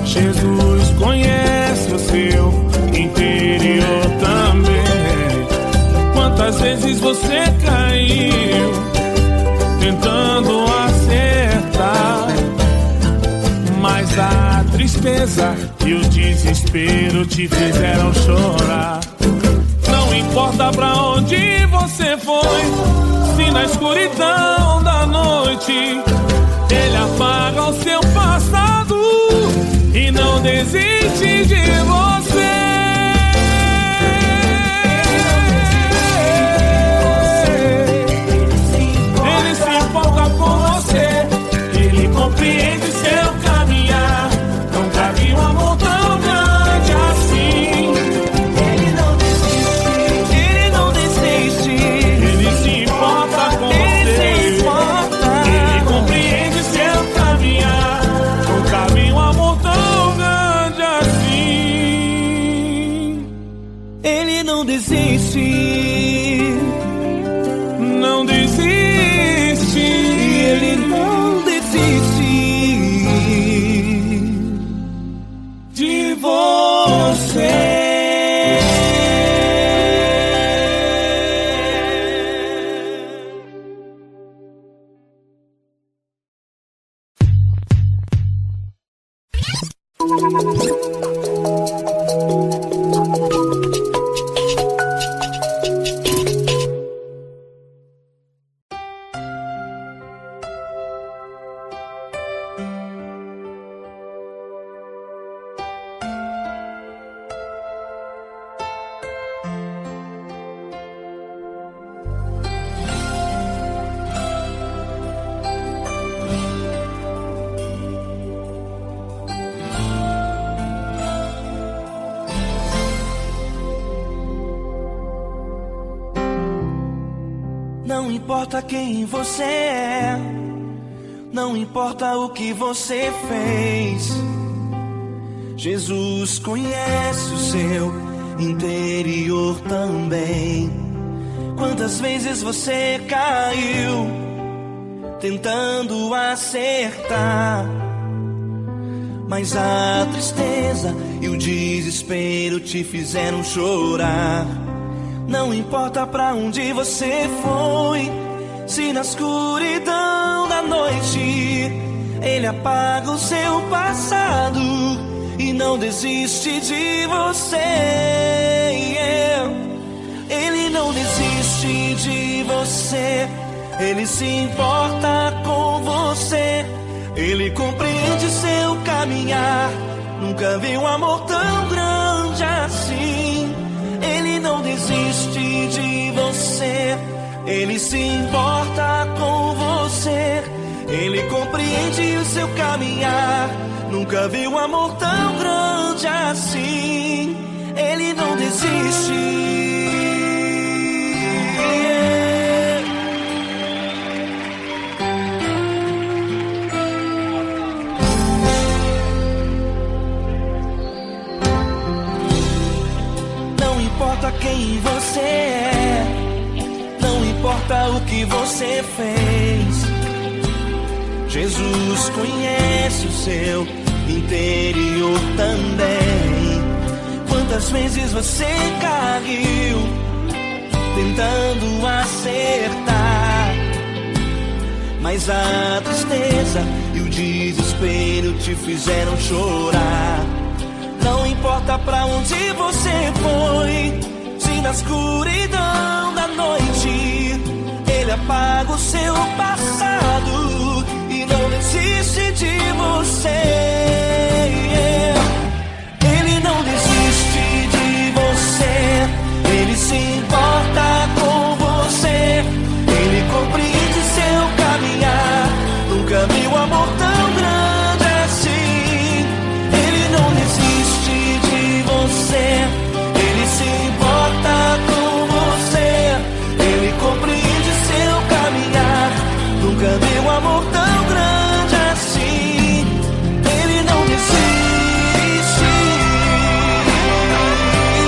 Jesus conhece o seu interior também. Quantas vezes você caiu tentando acertar, mas a tristeza e o desespero te fizeram chorar. Não importa pra onde você foi, se na escuridão da noite Ele apaga o seu passado e não desiste de você. Ele se importa com você, Ele compreende seu caminhar. Nunca vi um amor tão grande assim. Não desiste, não desiste, Ele não desiste de você. Não importa quem você é, não importa o que você fez, Jesus conhece o seu interior também. Quantas vezes você caiu tentando acertar, mas a tristeza e o desespero te fizeram chorar. Não importa pra onde você foi, se na escuridão da noite Ele apaga o seu passado e não desiste de você. Ele não desiste de você. Ele se importa com você. Ele compreende seu caminhar. Nunca vi um amor tão grande assim. Ele não desiste de você. Ele se importa com você. Ele compreende o seu caminhar. Nunca vi um amor tão grande assim. Ele não desiste. Não importa quem você é, não importa o que você fez, Jesus conhece o seu interior também. Quantas vezes você caiu tentando acertar, mas a tristeza e o desespero te fizeram chorar. Não importa pra onde você foi, se na escuridão da noite Ele apaga o seu passado e não desiste de você. Ele não desiste de você. Ele se importa com você. Ele compreende seu caminhar. Nunca vi um amor tão grande assim. Ele não desiste de você. Ele se importa com você. Ele compreende seu caminhar. Nunca vi um amor tão grande assim. Ele não desiste. Ele não desiste.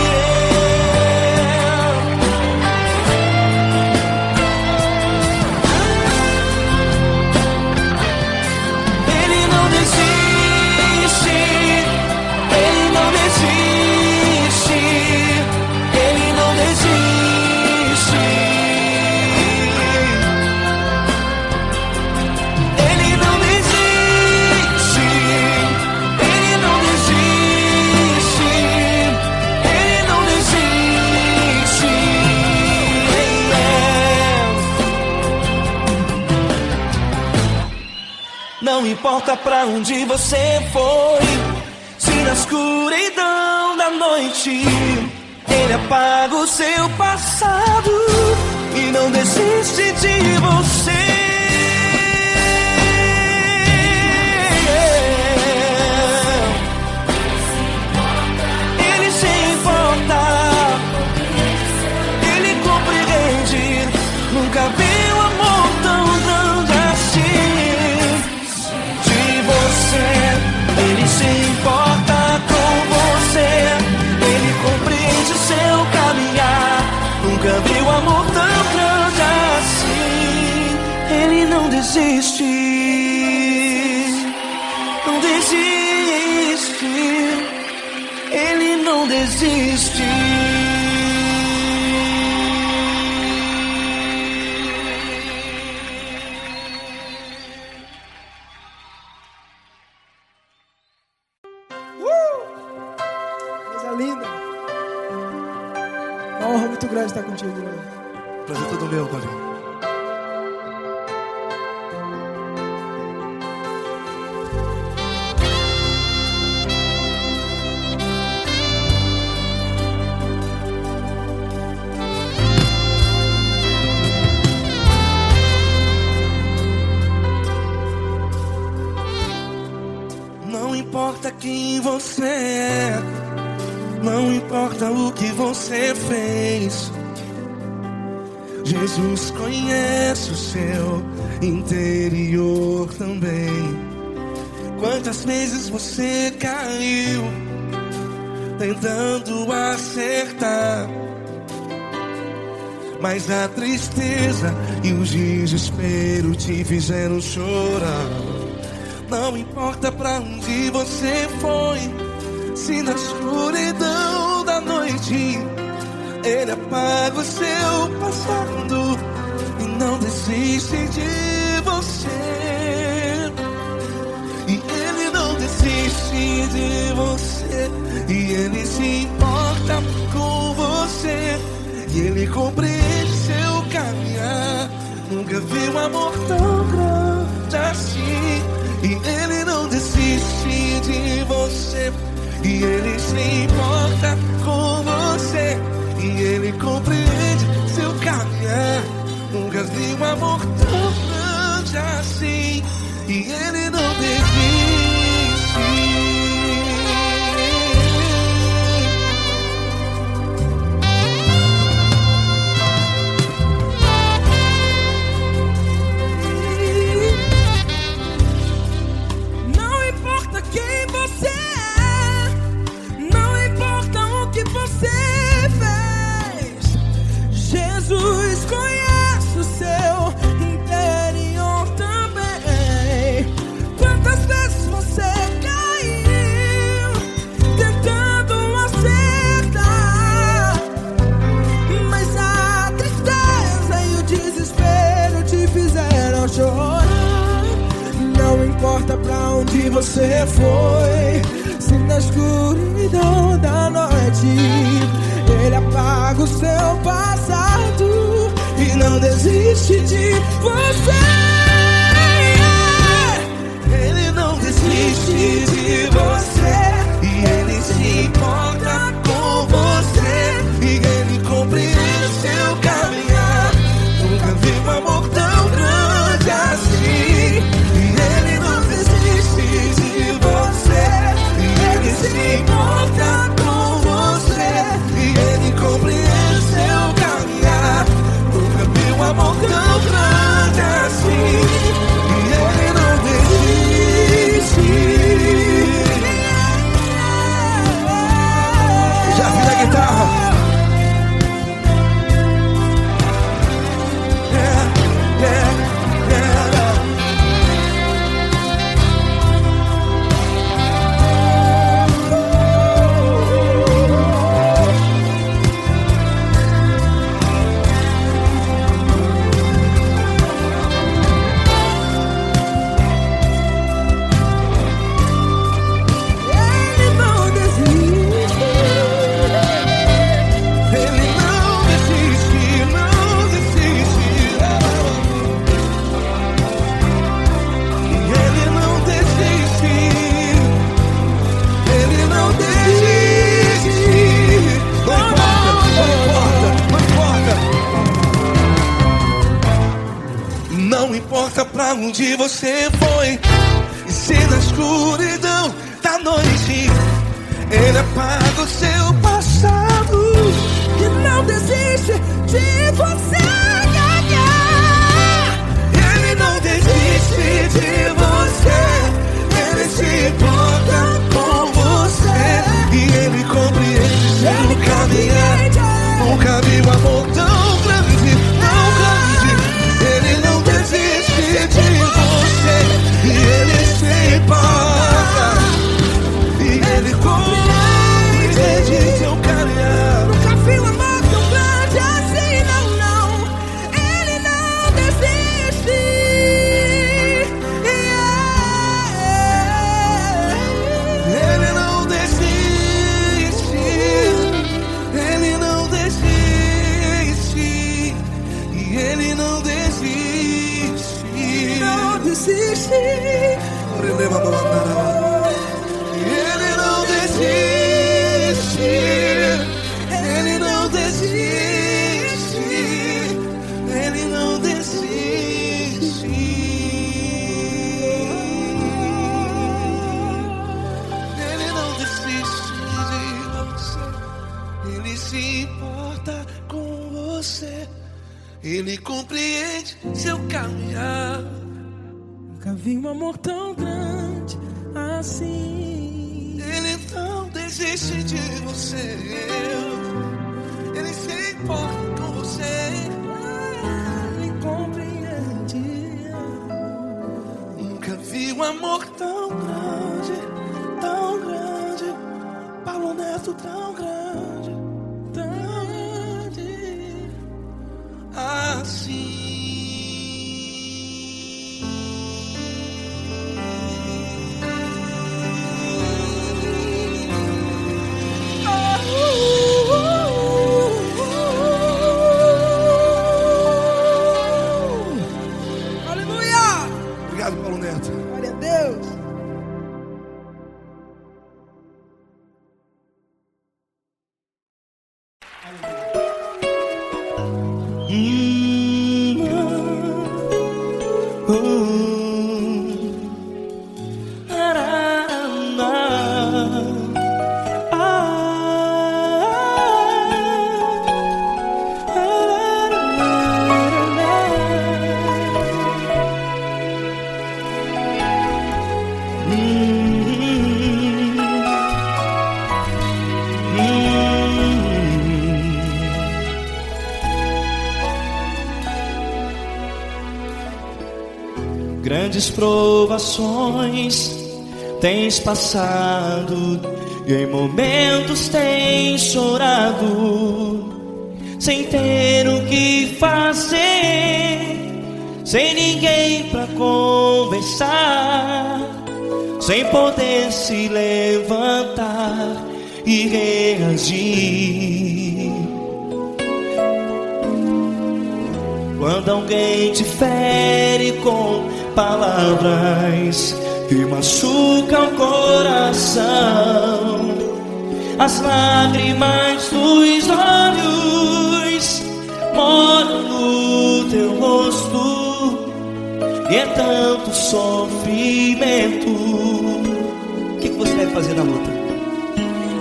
Ele não desiste. Ele não desiste. Ele não desiste. Ele não desiste. Ele não desiste. Não importa pra onde você foi, se na escuridão da noite Ele apaga o seu passado e não desiste de você. Ele se importa, Ele compreende. Nunca vi um amor tão grande assim. De você, Ele se importa com você. Ele compreende seu caminhar. Nunca vi um amor tão grande assim. Ele não desiste. Não desiste. Ele não desiste. Coisa linda. Uma honra muito grande estar contigo, Lord. Prazer todo meu, Paulinho. Não importa quem você é, não importa o que você fez, Jesus conhece o seu interior também. Quantas vezes você caiu tentando acertar, mas a tristeza e o desespero te fizeram chorar. Não importa pra onde você foi, se na escuridão da noite Ele apaga o seu passado e não desiste de você. de você. E Ele se importa com você. E Ele compreende seu caminhar. Nunca vi um amor tão grande assim. E Ele não desiste de você. E Ele se importa com você. E Ele compreende seu caminhar. Nunca vi um amor tão grande assim. E Ele não desiste. Não importa quem você é, não importa o que você fez, Jesus conhece o seu interior também. Quantas vezes você caiu tentando acertar, mas a tristeza e o desespero te fizeram chorar. Não importa pra onde você foi, se na escuridão da noite Ele apaga o seu passado e não desiste de você. Ele não desiste de você. E Ele se importa com você. E Ele compreende seu caminhar. Nunca vi um amor tão grande assim. E Ele não desiste de você. E Ele se importa com você. E Ele compreende seu caminhar. Nunca vi um amor tão grande assim. E Ele não desiste. Já vi na guitarra. Ele não desiste. Ele não desiste, não desiste. Ele não desiste. Ele não desiste. Não importa pra onde você foi, e se na escuridão da noite Ele apaga o seu passado. E não desiste de você ganhar. Ele não desiste de você. Ele se importa com você. E Ele compreende seu caminhar. Nunca vi um amor tão grande, tão grande. Ele não desiste de você. E Ele se importa. E Ele compreende seu caminhar. Nunca vi um amor tão grande assim, não, não. Ele não desiste. Ele não desiste. Ele não desiste. E Ele não desiste. Não desiste. Ele não desiste. Ele não desiste. Ele não desiste. Ele não desiste de você. Ele se importa com você. Ele compreende seu caminhar. Nunca vi um amor tão grande assim. Ele não desiste de você. Ele se importa com você. Ele compreende. Nunca vi um amor tão grande, tão grande. Paulo Neto tão grande, tão grande assim. Obrigado, Paulo Neto. Glória a Deus. Grandes provações tens passado e em momentos tens chorado, sem ter o que fazer, sem ninguém pra conversar, sem poder se levantar e reagir. Quando alguém te fere com palavras que machucam o coração, as lágrimas dos olhos moram no teu rosto, e é tanto sofrimento. O que você deve fazer na luta?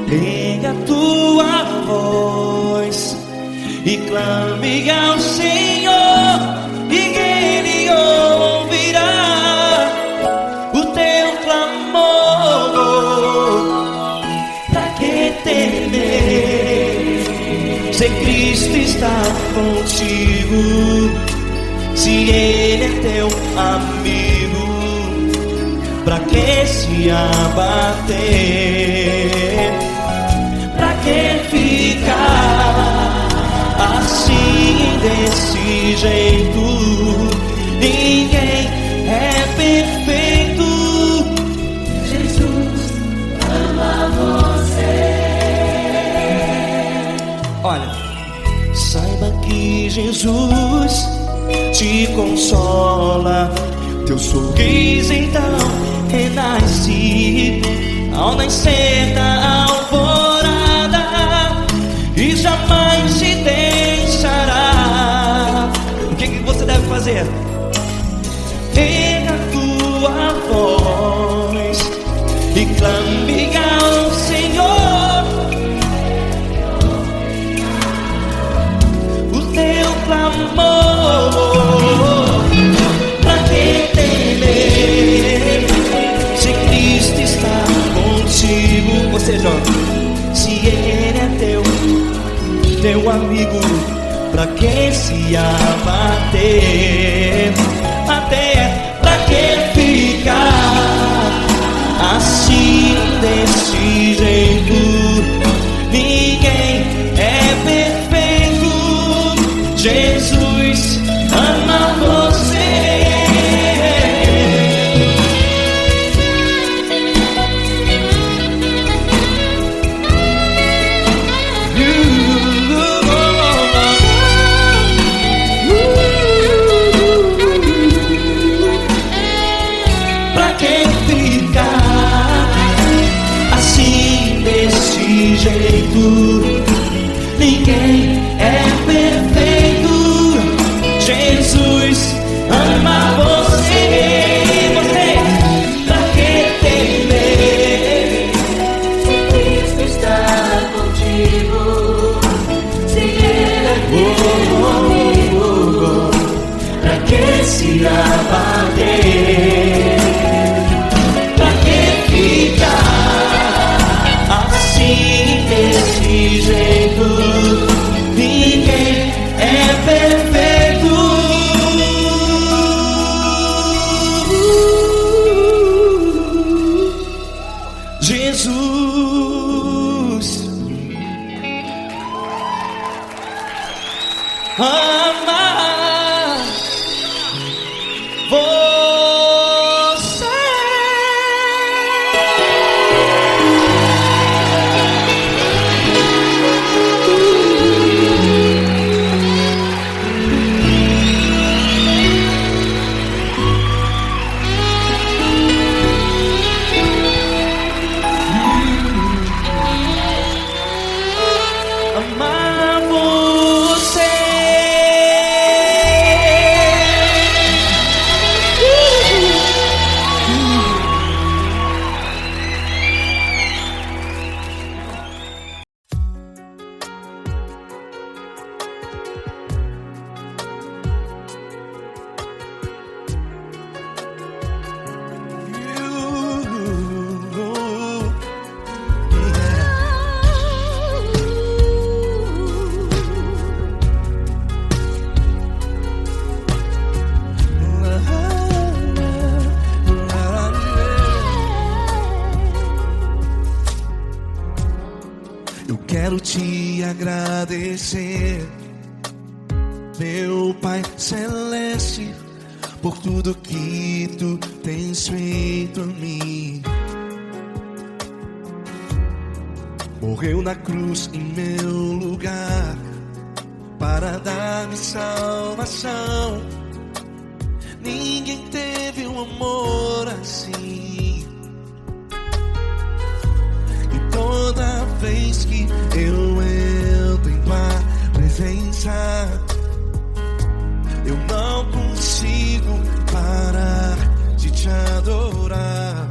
Pega a tua voz e clame ao Senhor, e Ele ouvirá o teu clamor. Pra que temer, se Cristo está contigo, se Ele é teu amigo? Pra que se abater? Pra que ficar assim, desse jeito? Ninguém é perfeito. Jesus ama você. Olha, saiba que Jesus te consola, teu sorriso então renasce ao nascer da alvorada, e jamais te deixará. O que você deve fazer? Pega a tua voz e clame ao Senhor, o teu clamor. Pra que temer, se Cristo está contigo? Ou seja, se Ele é teu amigo, pra que se abater? Até pra que ficar assim, desse jeito? Ninguém é perfeito. Jesus ama você. Jeito, ninguém é perfeito. Jesus ama você. Você, pra que temer, se Cristo está contigo, se Ele é teu amigo? Pra que se abater? Pra que ficar assim, desse jeito? quero te agradecer, meu Pai Celeste, por tudo que tu tens feito a mim. Morreu na cruz em meu lugar para dar-me salvação. Ninguém teve um amor assim. E toda vez que eu entro em tua presença, eu não consigo parar de te adorar.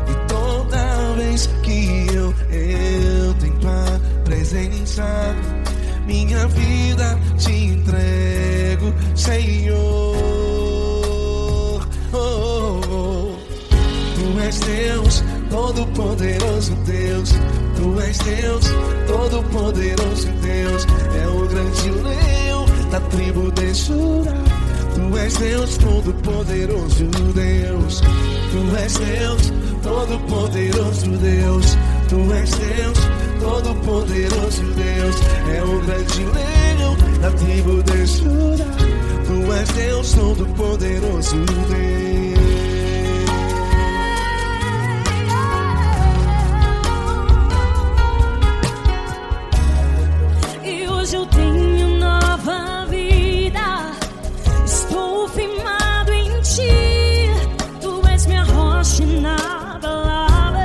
E toda vez que eu entro em tua presença, minha vida te entrego, Senhor. Tu és Deus, Todo-Poderoso Deus. Tu és Deus, Todo-Poderoso Deus. É o grande leão da tribo de Judá. Tu és Deus, Todo-Poderoso Deus. Tu és Deus, Todo-Poderoso Deus. Tu és Deus, Todo-Poderoso Deus. É o grande leão da tribo de Judá. Tu és Deus, Todo-Poderoso Deus. E hoje eu tenho nova vida, estou firmado em ti. Tu és minha rocha inabalável,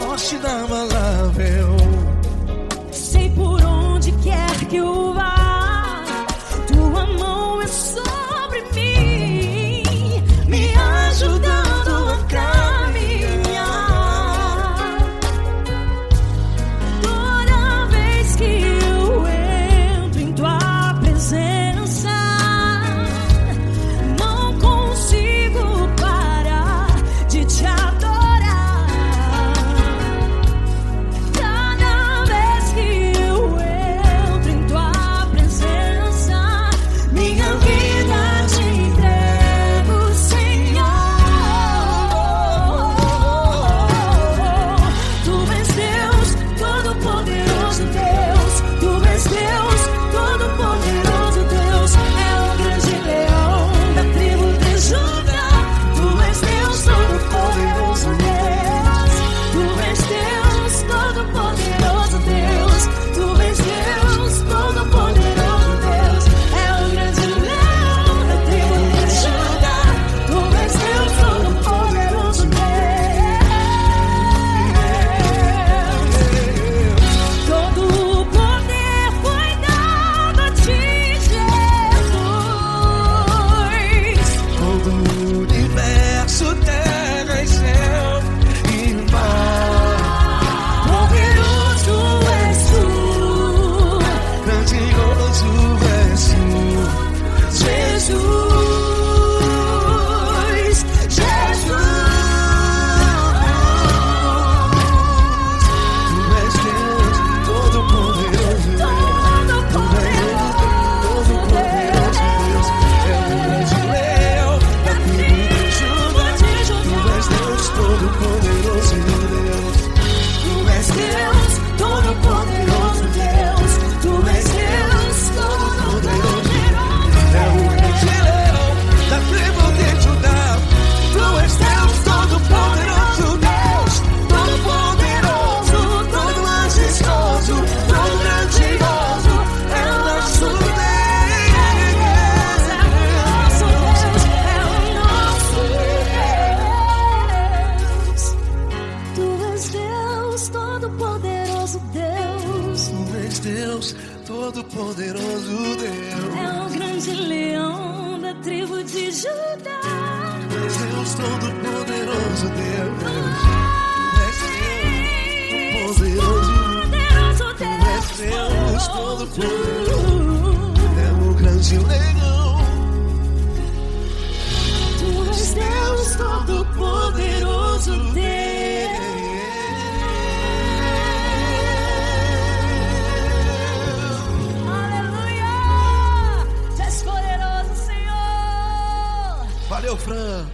Rocha inabalável. sei por onde quer que eu vá, tua mão é sobre mim, me ajudando a caminhar. Toda vez que eu entro em tua presença, não consigo parar de te adorar. Cada vez que eu entro em tua presença, minha vida te entrego, Senhor. Tu és Deus, Todo-Poderoso Deus. Tu és Deus, Todo-Poderoso Deus. É o grande leão da tribo de Judá. Tu és Deus, Todo-Poderoso Deus. Tu és Deus, Todo-Poderoso Deus. Tu és Deus, Todo-Poderoso Deus. É o grande leão da tribo de Judá. Tu és Deus, Todo-Poderoso Deus. Todo o poder foi dado a ti, Jesus. Todo o universo, terra e céu e mar. Poderoso és tu, Grandioso és tu, Jesus. Jesus. Tu és Deus, Todo-Poderoso Deus. Todo-Poderoso Deus. É o grande leão da tribo de Judá. Tu és Deus, Todo-Poderoso Deus. Tu és Deus, Todo-Poderoso Deus. Tu és Deus, Todo-Poderoso. É o grande leão da tribo de Judá. Tu és Deus, Todo-Poderoso Deus. Todo-Poderoso, todo majestoso, todo grandioso. É o nosso Deus. Tu és Deus, Todo-Poderoso Deus. Tu és Deus, Todo-Poderoso Deus. É o grande leão da tribo de Judá. Tu és Deus, Todo-Poderoso Deus. Tu és Deus, Todo-Poderoso. Poderoso Tu és Deus, Todo-Poderoso. Deus. É o grande leão. Tu és Deus, Todo-Poderoso Deus. Aleluia! Tu és poderoso, Senhor. Valeu, Fran.